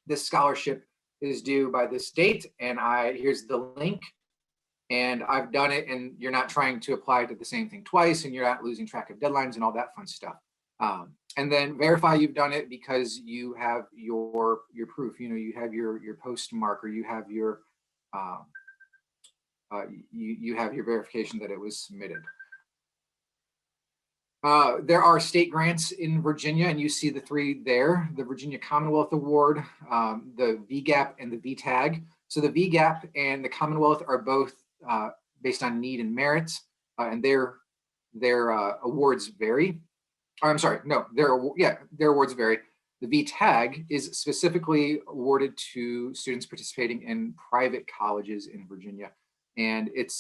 this scholarship is due by this date and here's the link and I've done it, and you're not trying to apply to the same thing twice and you're not losing track of deadlines and all that fun stuff. And then verify you've done it because you have your proof. You know, you have your postmark, or you have your you have your verification that it was submitted. There are state grants in Virginia, and you see the three there: the Virginia Commonwealth Award, the VGAP, and the VTAG. So the VGAP and the Commonwealth are both based on need and merit, and their awards vary. I'm sorry, no, their awards vary. The VTAG is specifically awarded to students participating in private colleges in Virginia. And it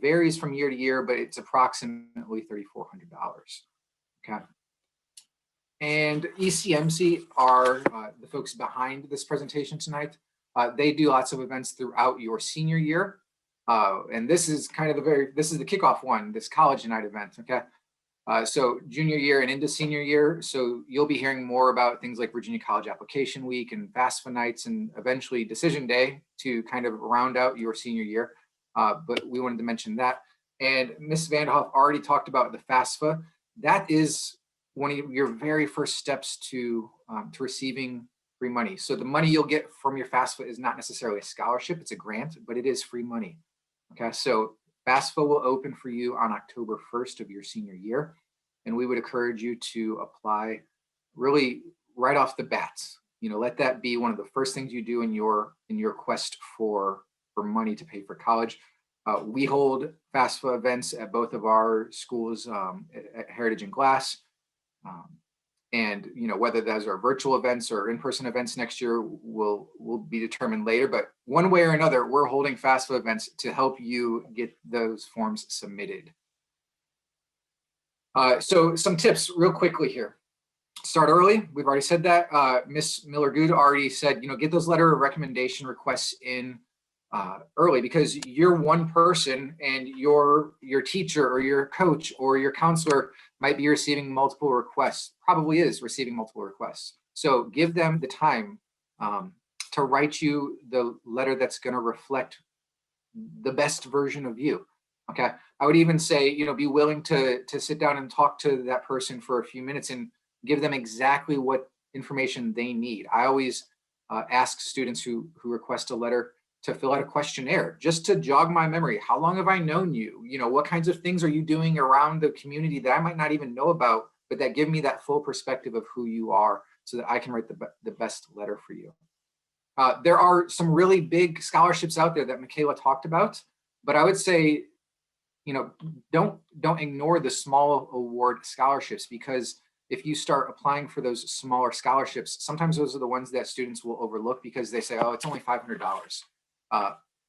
varies from year to year, but it's approximately $3,400, okay? And ECMC are the folks behind this presentation tonight. They do lots of events throughout your senior year. And this is kind of this is the kickoff one, this college night event, okay? So junior year and into senior year, so you'll be hearing more about things like Virginia College Application Week and FAFSA nights and eventually Decision Day to kind of round out your senior year. But we wanted to mention that. And Ms. Vanderhoff already talked about the FAFSA. That is one of your very first steps to receiving free money. So the money you'll get from your FAFSA is not necessarily a scholarship, it's a grant, but it is free money. Okay, so FAFSA will open for you on October 1st of your senior year. And we would encourage you to apply really right off the bat. You know, let that be one of the first things you do in your quest for money to pay for college. We hold FAFSA events at both of our schools, at Heritage and Glass. And you know, whether those are virtual events or in-person events next year will be determined later. But one way or another, we're holding FAFSA events to help you get those forms submitted. So some tips real quickly here. Start early. We've already said that. Ms. Miller-Good already said, you know, get those letter of recommendation requests in early, because you're one person and your teacher or your coach or your counselor might be receiving multiple requests, probably is receiving multiple requests. So give them the time to write you the letter that's going to reflect the best version of you. Okay. I would even say, you know, be willing to sit down and talk to that person for a few minutes and give them exactly what information they need. I always ask students who request a letter to fill out a questionnaire just to jog my memory. How long have I known you? You know, what kinds of things are you doing around the community that I might not even know about, but that give me that full perspective of who you are so that I can write the best letter for you. There are some really big scholarships out there that Michaela talked about, but I would say, you know, don't ignore the small award scholarships, because if you start applying for those smaller scholarships, sometimes those are the ones that students will overlook because they say, oh, it's only $500.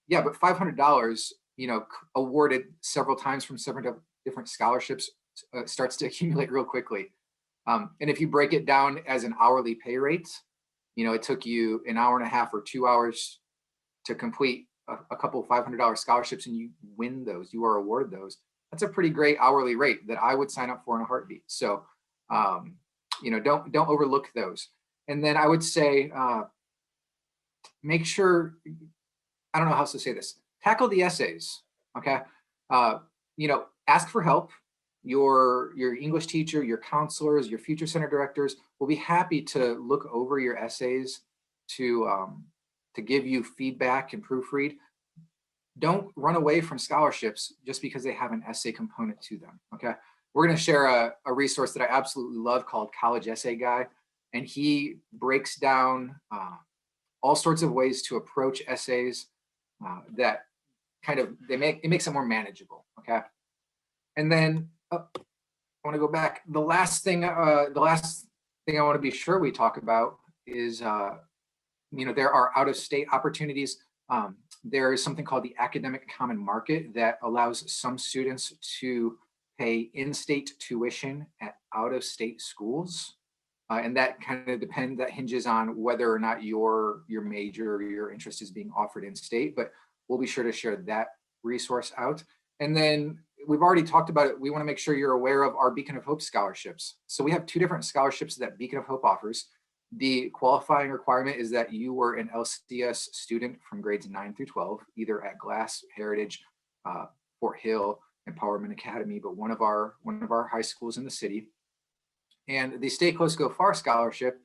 Yeah, but $500, you know, awarded several times from several different scholarships starts to accumulate real quickly. And if you break it down as an hourly pay rate, you know, it took you an hour and a half or 2 hours to complete a couple of $500 scholarships, and you win those, you are awarded those. That's a pretty great hourly rate that I would sign up for in a heartbeat. So, you know, don't overlook those. And then I would say, make sure, I don't know how else to say this, tackle the essays, okay? You know, ask for help. Your English teacher, your counselors, your future center directors will be happy to look over your essays to give you feedback and proofread. Don't run away from scholarships just because they have an essay component to them, okay? We're gonna share a resource that I absolutely love called College Essay Guy, and he breaks down all sorts of ways to approach essays that kind of, it makes it more manageable, okay? And then I want to go back. The last thing I want to be sure we talk about is, you know, there are out-of-state opportunities. There is something called the Academic Common Market that allows some students to pay in-state tuition at out-of-state schools. And that kind of that hinges on whether or not your major or your interest is being offered in state, but we'll be sure to share that resource out. And then we've already talked about it. We want to make sure you're aware of our Beacon of Hope scholarships. So we have two different scholarships that Beacon of Hope offers. The qualifying requirement is that you were an LCS student from grades 9 through 12, either at Glass, Heritage, Fort Hill, Empowerment Academy, but one of our high schools in the city. And the Stay Close, Go Far scholarship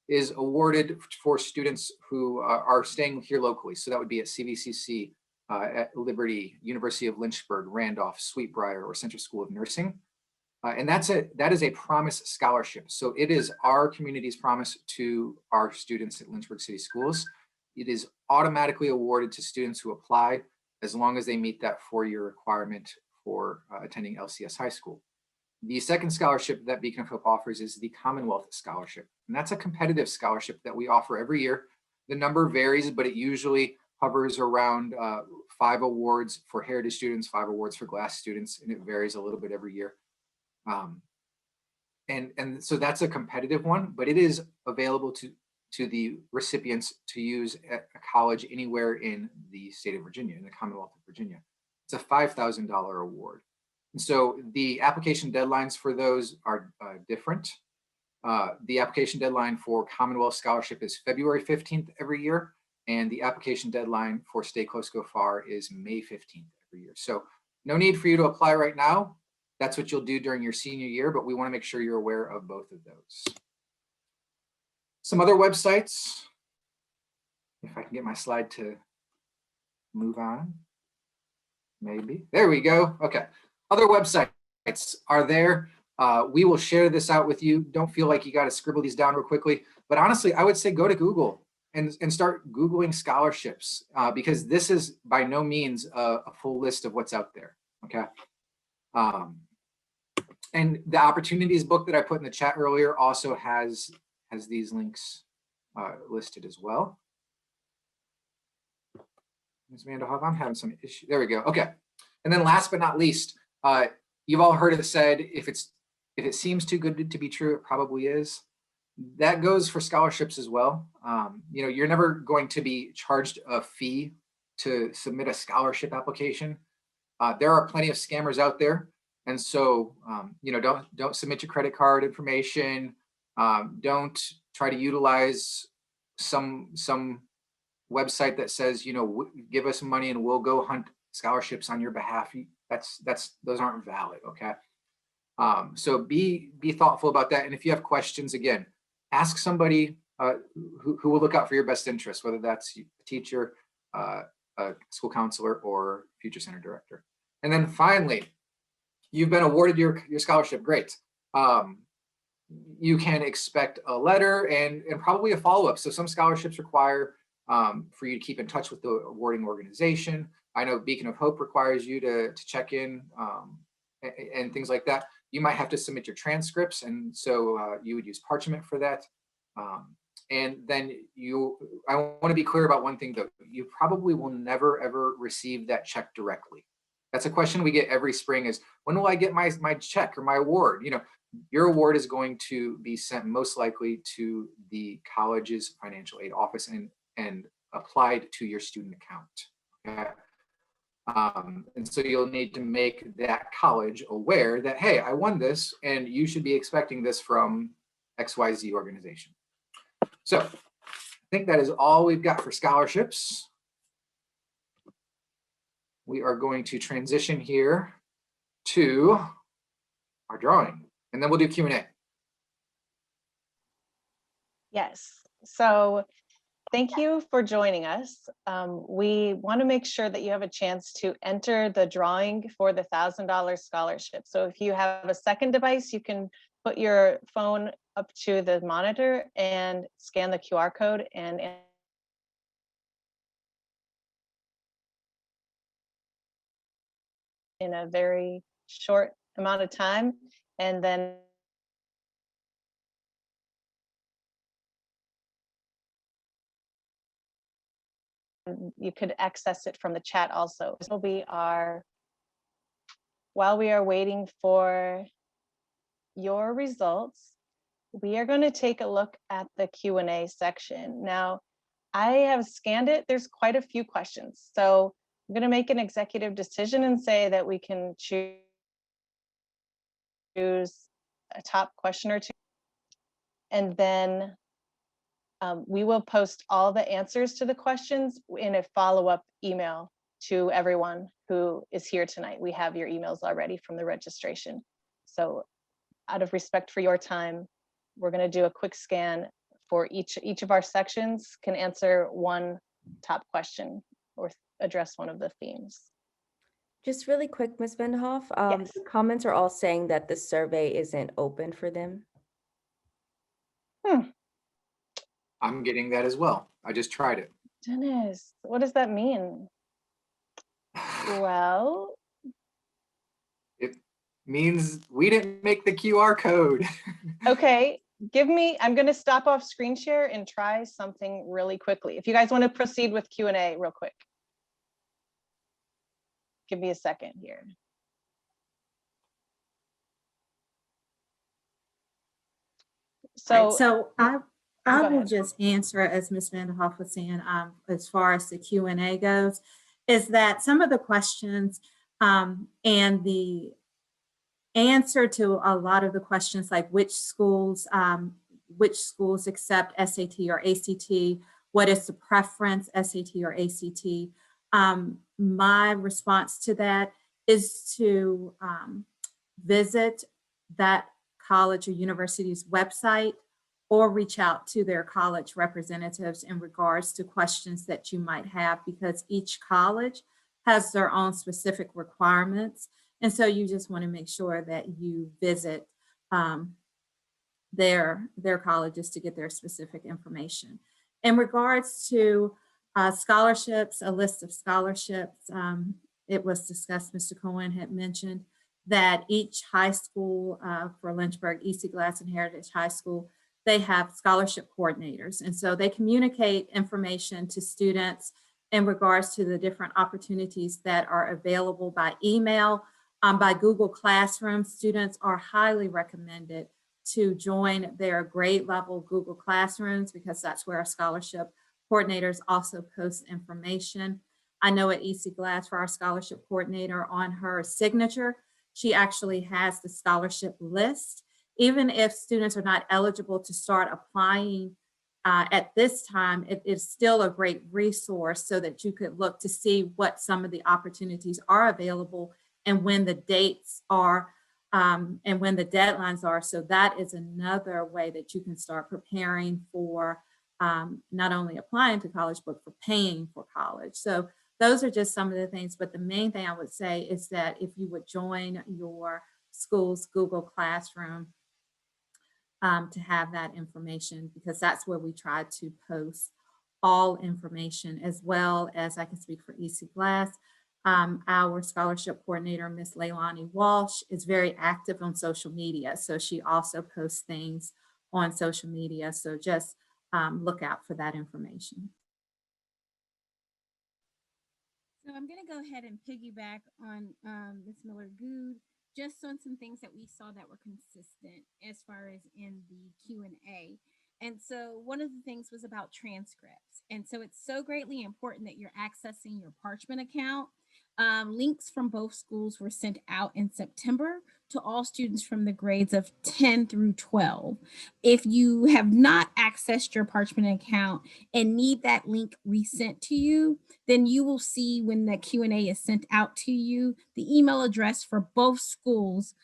is awarded for students who are staying here locally. So that would be at CVCC, at Liberty, University of Lynchburg, Randolph, Sweetbriar, or Central School of Nursing. And that is a promise scholarship. So it is our community's promise to our students at Lynchburg City Schools. It is automatically awarded to students who apply as long as they meet that 4-year requirement for attending LCS high school. The second scholarship that Beacon of Hope offers is the Commonwealth Scholarship. And that's a competitive scholarship that we offer every year. The number varies, but it usually hovers around 5 awards for Heritage students, 5 awards for Glass students, and it varies a little bit every year. And so that's a competitive one, but it is available to the recipients to use at a college anywhere in the state of Virginia, in the Commonwealth of Virginia. It's a $5,000 award. And so the application deadlines for those are different. The application deadline for Commonwealth Scholarship is February 15th every year, and the application deadline for Stay Close, Go Far is May 15th every year. So no need for you to apply right now. That's what you'll do during your senior year, but we want to make sure you're aware of both of those. Some other websites, if I can get my slide to move on. maybe. There we go. Okay. Other websites are there. We will share this out with you. Don't feel like you got to scribble these down real quickly. But honestly, I would say go to Google and start Googling scholarships because this is by no means a full list of what's out there. Okay. And the opportunities book that I put in the chat earlier also has these links listed as well. Ms. Vanderhoff, I'm having some issue. There we go. Okay. And then last but not least, you've all heard it said, if it seems too good to be true, it probably is. That goes for scholarships as well. You know, you're never going to be charged a fee to submit a scholarship application. There are plenty of scammers out there. And so, you know, don't submit your credit card information. Don't try to utilize some website that says, you know, give us money and we'll go hunt scholarships on your behalf. Those aren't valid. Okay. So be thoughtful about that. And if you have questions, again, ask somebody who will look out for your best interest, whether that's a teacher, a school counselor, or future center director. And then finally, you've been awarded your scholarship. Great. You can expect a letter and probably a follow-up. So some scholarships require for you to keep in touch with the awarding organization. I know Beacon of Hope requires you to check in and things like that. You might have to submit your transcripts, and so you would use parchment for that. And then I want to be clear about one thing though. You probably will never ever receive that check directly. That's a question we get every spring is, when will I get my check or my award? You know, your award is going to be sent most likely to the college's financial aid office and applied to your student account. Okay. And so you'll need to make that college aware that, hey, I won this and you should be expecting this from XYZ organization. So I think that is all we've got for scholarships. We are going to transition here to our drawing, and then we'll do Q&A. Yes. So thank you for joining us. We want to make sure that you have a chance to enter the drawing for the $1,000 scholarship. So if you have a second device, you can put your phone up to the monitor and scan the QR code and in a very short amount of time, and then you could access it from the chat also. This will be while we are waiting for your results, we are going to take a look at the Q&A section. Now, I have scanned it. There's quite a few questions. So I'm going to make an executive decision and say that we can choose a top question or two. And then we will post all the answers to the questions in a follow-up email to everyone who is here tonight. We have your emails already from the registration. So out of respect for your time, we're going to do a quick scan for each of our sections, can answer one top question or address one of the themes. Just really quick, Ms. Vanderhoff, Yes. the comments are all saying that the survey isn't open for them. I'm getting that as well. I just tried it. Dennis, what does that mean? Well, It means we didn't make the QR code. okay, I'm going to stop off screen share and try something really quickly. If you guys want to proceed with Q&A real quick. Give me a second here. Right, So, so I go will ahead. just answer, as Ms. Vanderhoff was saying, as far as the Q&A goes, is that some of the questions and the answer to a lot of the questions, like which schools accept SAT or ACT, what is the preference, SAT or ACT? My response to that is to visit that college or university's website or reach out to their college representatives in regards to questions that you might have, because each college has their own specific requirements. And so you just want to make sure that you visit their colleges to get their specific information. In regards to scholarships, a list of scholarships, it was discussed, Mr. Cohen had mentioned that each high school for Lynchburg, EC Glass and Heritage High School, they have scholarship coordinators. And so they communicate information to students in regards to the different opportunities that are available by email, by Google Classroom. Students are highly recommended to join their grade level Google Classrooms because that's where our scholarship coordinators also post information. I know at EC Glass, for our scholarship coordinator, on her signature, she actually has the scholarship list. Even if students are not eligible to start applying at this time, it is still a great resource so that you could look to see what some of the opportunities are available and when the dates are and when the deadlines are. So that is another way that you can start preparing for not only applying to college, but for paying for college. So those are just some of the things. But the main thing I would say is that if you would join your school's Google Classroom to have that information, because that's where we try to post all information, as well as, I can speak for EC Glass. Our scholarship coordinator, Miss Leilani Walsh, is very active on social media. So she also posts things on social media. So just look out for that information. So I'm going to go ahead and piggyback on Ms. Miller-Good, just on some things that we saw that were consistent as far as in the Q&A. And so one of the things was about transcripts. And so it's so greatly important that you're accessing your Parchment account. Links from both schools were sent out in September to all students from the grades of 10 through 12. If you have not accessed your Parchment account and need that link resent to you, then you will see when the Q&A is sent out to you, the email address for both schools,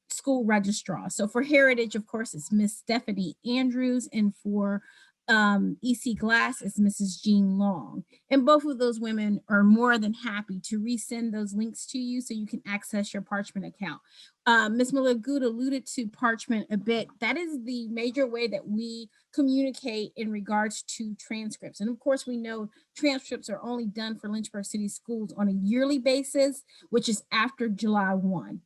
school registrar. So for Heritage, of course, it's Miss Stephanie Andrews, and for EC Glass is Mrs. Jean Long. And both of those women are more than happy to resend those links to you so you can access your Parchment account. Ms. Miller-Good alluded to Parchment a bit. That is the major way that we communicate in regards to transcripts. And of course, we know transcripts are only done for Lynchburg City Schools on a yearly basis, which is after July 1.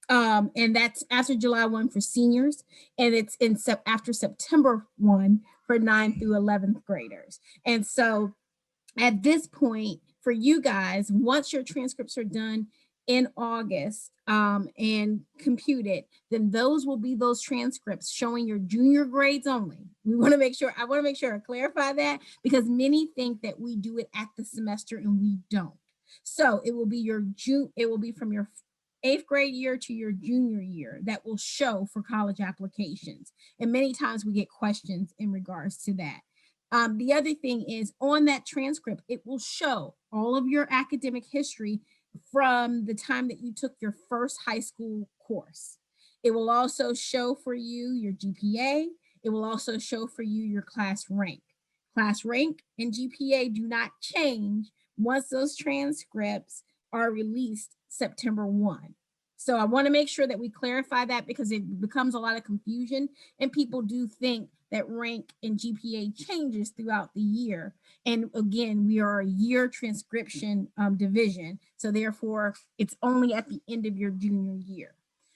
And that's after July 1 for seniors, and it's after September 1 for 9th through 11th graders. And so at this point, for you guys, once your transcripts are done in August and computed, then those will be those transcripts showing your junior grades only. I want to make sure I clarify that, because many think that we do it at the semester and we don't. So it will be from your 8th grade year to your junior year that will show for college applications. And many times we get questions in regards to that. The other thing is, on that transcript, it will show all of your academic history from the time that you took your first high school course. It will also show for you your GPA. It will also show for you your class rank. Class rank and GPA do not change once those transcripts are released September 1. So I want to make sure that we clarify that, because it becomes a lot of confusion and people do think that rank and GPA changes throughout the year. And again, we are a year transcription division. So therefore, it's only at the end of your junior year.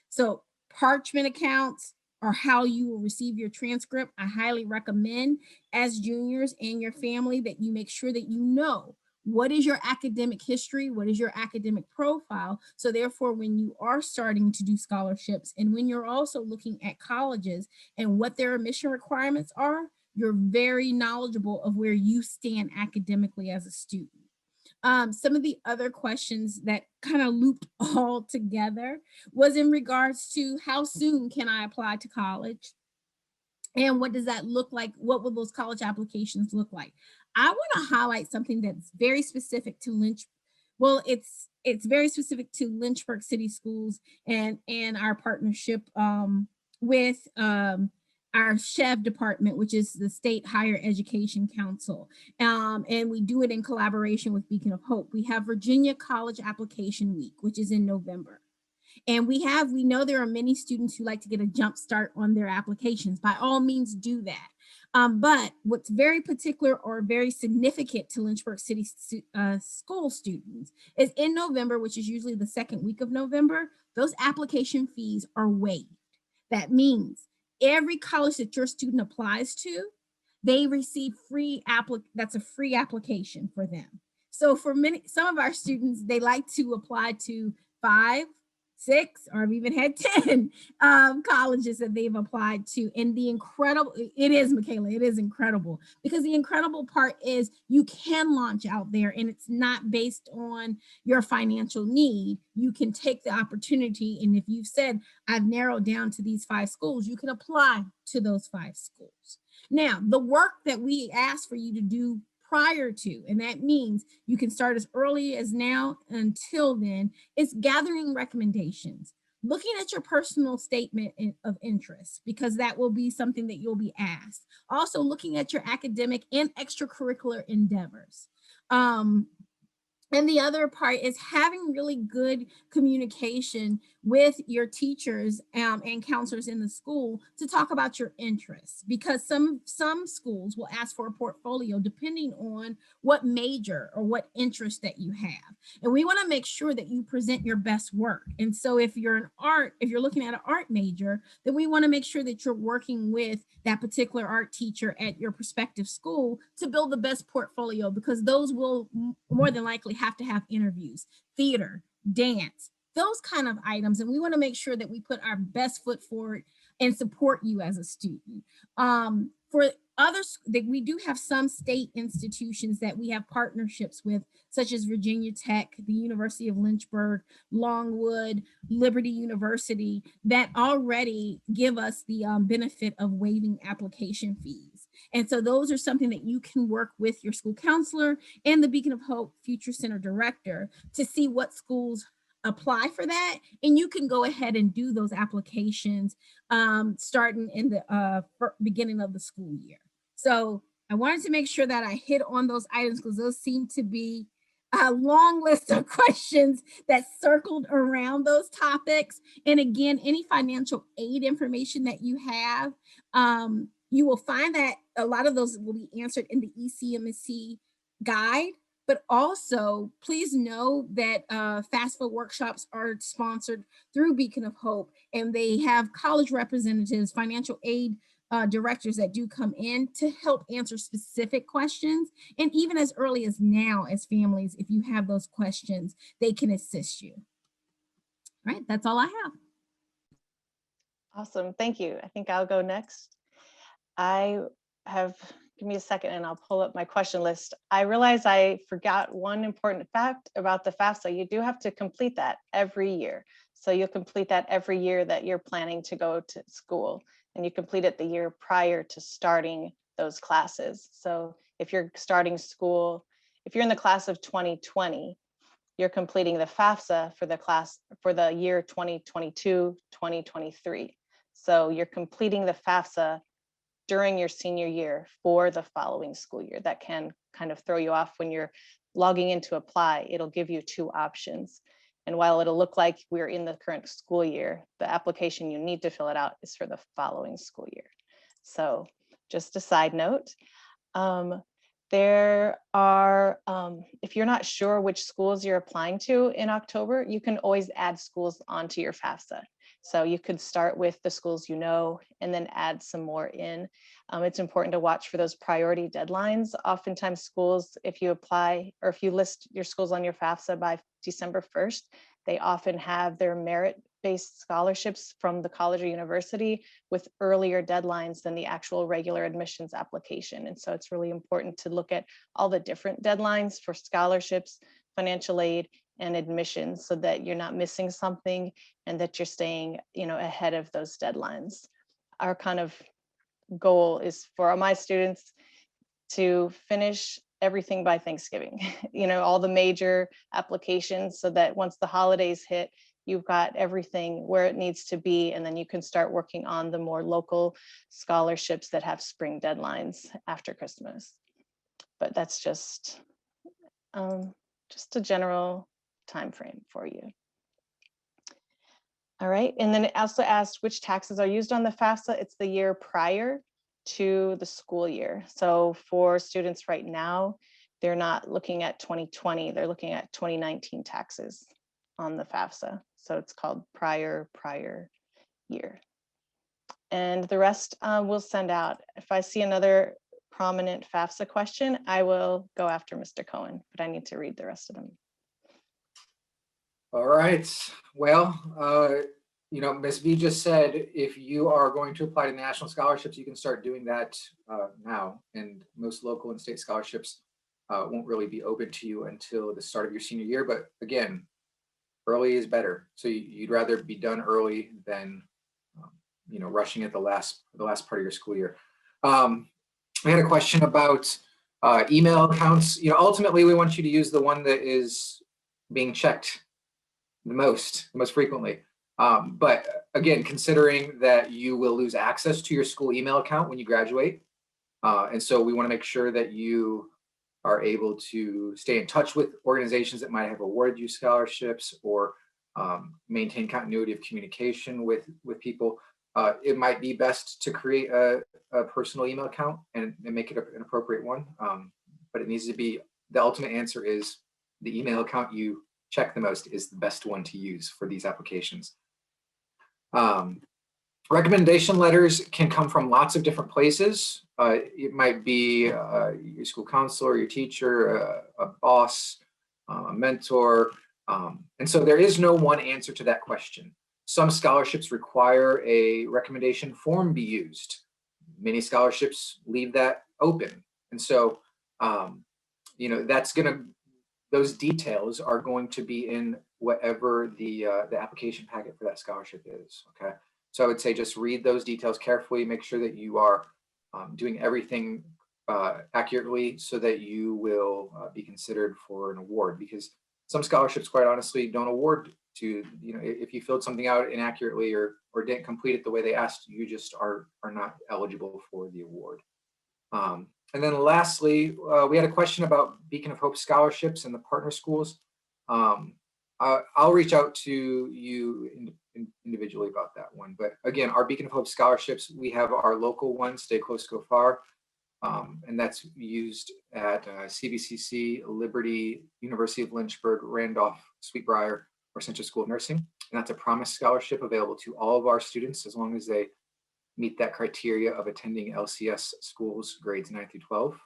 So Parchment accounts are how you will receive your transcript. I highly recommend, as juniors and your family, that you make sure that you know what is your academic history, what is your academic profile. So therefore, when you are starting to do scholarships and when you're also looking at colleges and what their admission requirements are, you're very knowledgeable of where you stand academically as a student. Some of the other questions that kind of looped all together was in regards to how soon can I apply to college? And what does that look like? What will those college applications look like? I want to highlight something that's very specific to it's very specific to Lynchburg City Schools and our partnership with our SHEV department, which is the State Higher Education Council. And we do it in collaboration with Beacon of Hope. We have Virginia College Application Week, which is in November. And we know there are many students who like to get a jump start on their applications. By all means, do that. But what's very particular or very significant to Lynchburg City school students is in November, which is usually the second week of November, those application fees are waived. That means every college that your student applies to, they receive that's a free application for them. So for some of our students, they like to apply to 5, 6, or I've even had 10 colleges that they've applied to. And it is, Michaela, it is incredible, because the incredible part is you can launch out there and it's not based on your financial need. You can take the opportunity. And if you've said, I've narrowed down to these 5 schools, you can apply to those 5 schools. Now, the work that we ask for you to do prior to, and that means you can start as early as now until then, is gathering recommendations, looking at your personal statement of interest, because that will be something that you'll be asked. Also looking at your academic and extracurricular endeavors. And the other part is having really good communication with your teachers and counselors in the school to talk about your interests, because some schools will ask for a portfolio depending on what major or what interest that you have. And we want to make sure that you present your best work. And so if you're looking at an art major, then we want to make sure that you're working with that particular art teacher at your prospective school to build the best portfolio, because those will more than likely have to have interviews, theater, dance, those kind of items. And we want to make sure that we put our best foot forward and support you as a student. For others, that we do have some state institutions that we have partnerships with, such as Virginia Tech, the University of Lynchburg, Longwood, Liberty University, that already give us the benefit of waiving application fees. And so those are something that you can work with your school counselor and the Beacon of Hope Future Center director to see what schools apply for that. And you can go ahead and do those applications starting in the beginning of the school year. So I wanted to make sure that I hit on those items, because those seem to be a long list of questions that circled around those topics. And again, any financial aid information that you have, you will find that a lot of those will be answered in the ECMC guide. But also, please know that FAFSA workshops are sponsored through Beacon of Hope, and they have college representatives, financial aid directors that do come in to help answer specific questions. And even as early as now, as families, if you have those questions, they can assist you. All right, that's all I have. Awesome, thank you. I think I'll go next. Give me a second and I'll pull up my question list. I realize I forgot one important fact about the FAFSA. You do have to complete that every year. So you'll complete that every year that you're planning to go to school, and you complete it the year prior to starting those classes. So if you're starting school, if you're in the class of 2020, you're completing the FAFSA for the year 2022, 2023. So you're completing the FAFSA during your senior year for the following school year. That can kind of throw you off when you're logging in to apply. It'll give you 2 options. And while it'll look like we're in the current school year, the application you need to fill it out is for the following school year. So just a side note, there are, if you're not sure which schools you're applying to in October, you can always add schools onto your FAFSA. So you could start with the schools you know, and then add some more in. It's important to watch for those priority deadlines. Oftentimes schools, if you apply or if you list your schools on your FAFSA by December 1st, they often have their merit-based scholarships from the college or university with earlier deadlines than the actual regular admissions application. And so it's really important to look at all the different deadlines for scholarships, financial aid, and admissions, so that you're not missing something and that you're staying, ahead of those deadlines. Our kind of goal is for my students to finish everything by Thanksgiving, all the major applications, so that once the holidays hit, you've got everything where it needs to be, and then you can start working on the more local scholarships that have spring deadlines after Christmas. But that's just a general time frame for you. All right, and then it also asked which taxes are used on the FAFSA. It's the year prior to the school year. So for students right now, they're not looking at 2020, they're looking at 2019 taxes on the FAFSA. So it's called prior year. And the rest we'll send out. If I see another prominent FAFSA question, I will go after Mr. Cohen, but I need to read the rest of them. All right. Well, you know, Ms. V just said, if you are going to apply to national scholarships, you can start doing that now. And most local and state scholarships won't really be open to you until the start of your senior year. But again, early is better. So you'd rather be done early than, you know, rushing at the last part of your school year. We had a question about email accounts. You know, ultimately, we want you to use the one that is being checked the most frequently. But again, considering that you will lose access to your school email account when you graduate. And so we want to make sure that you are able to stay in touch with organizations that might have awarded you scholarships, or maintain continuity of communication with people. It might be best to create a personal email account and make it an appropriate one. But it needs to be, the ultimate answer is the email account you check the most is the best one to use for these applications. Recommendation letters can come from lots of different places. It might be your school counselor, your teacher, a boss, a mentor. And so there is no one answer to that question. Some scholarships require a recommendation form be used. Many scholarships leave that open. And so, you know, those details are going to be in whatever the application packet for that scholarship is, okay? So I would say just read those details carefully, make sure that you are doing everything accurately so that you will be considered for an award, because some scholarships, quite honestly, don't award to, you know, if you filled something out inaccurately or didn't complete it the way they asked, you just are not eligible for the award. And then lastly, we had a question about Beacon of Hope scholarships and the partner schools. I'll reach out to you individually about that one. But again, our Beacon of Hope scholarships, we have our local one, Stay Close, Go Far. And that's used at CVCC, Liberty, University of Lynchburg, Randolph, Sweetbriar, or Central School of Nursing. And that's a promise scholarship available to all of our students as long as they meet that criteria of attending LCS schools grades 9 through 12.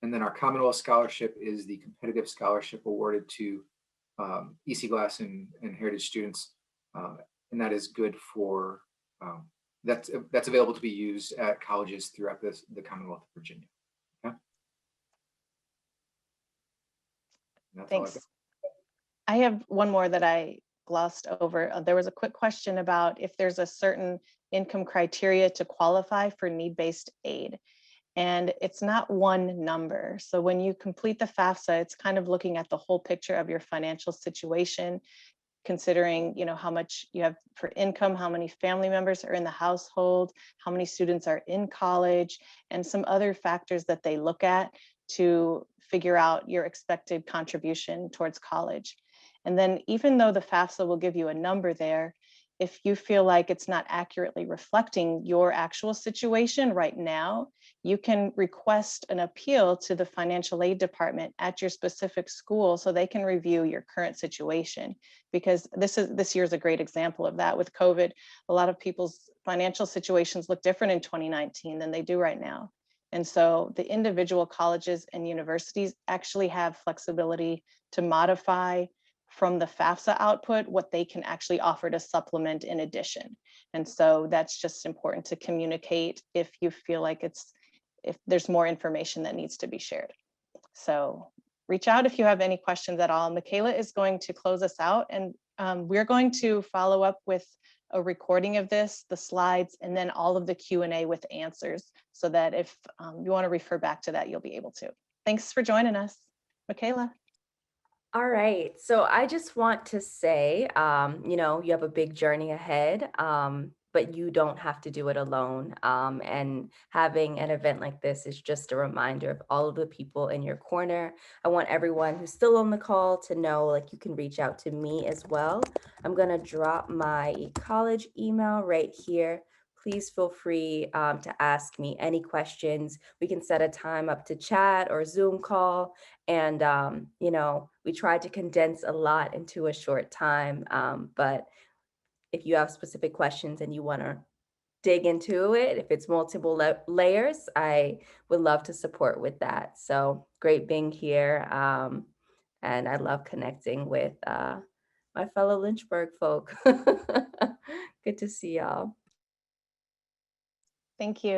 And then our Commonwealth scholarship is the competitive scholarship awarded to EC Glass and Heritage students. And that is good for, that's available to be used at colleges throughout the Commonwealth of Virginia. Okay. Thanks. I have one more that I glossed over. There was a quick question about if there's a certain income criteria to qualify for need-based aid. And it's not one number. So when you complete the FAFSA, it's kind of looking at the whole picture of your financial situation, considering, you know, how much you have for income, how many family members are in the household, how many students are in college, and some other factors that they look at to figure out your expected contribution towards college. And then even though the FAFSA will give you a number there, if you feel like it's not accurately reflecting your actual situation right now, you can request an appeal to the financial aid department at your specific school so they can review your current situation. Because this year is a great example of that. With COVID, a lot of people's financial situations look different in 2019 than they do right now. And so the individual colleges and universities actually have flexibility to modify from the FAFSA output what they can actually offer to supplement in addition. And so that's just important to communicate if you feel like if there's more information that needs to be shared. So reach out if you have any questions at all. Michaela is going to close us out, and we're going to follow up with a recording of this, the slides, and then all of the Q&A with answers, so that if you want to refer back to that, you'll be able to. Thanks for joining us, Michaela. All right. So I just want to say, you have a big journey ahead, but you don't have to do it alone. And having an event like this is just a reminder of all of the people in your corner. I want everyone who's still on the call to know, like, you can reach out to me as well. I'm going to drop my college email right here. Please feel free to ask me any questions. We can set a time up to chat or Zoom call. And, we tried to condense a lot into a short time. But if you have specific questions and you want to dig into it, if it's multiple layers, I would love to support with that. So great being here. And I love connecting with my fellow Lynchburg folk. Good to see y'all. Thank you.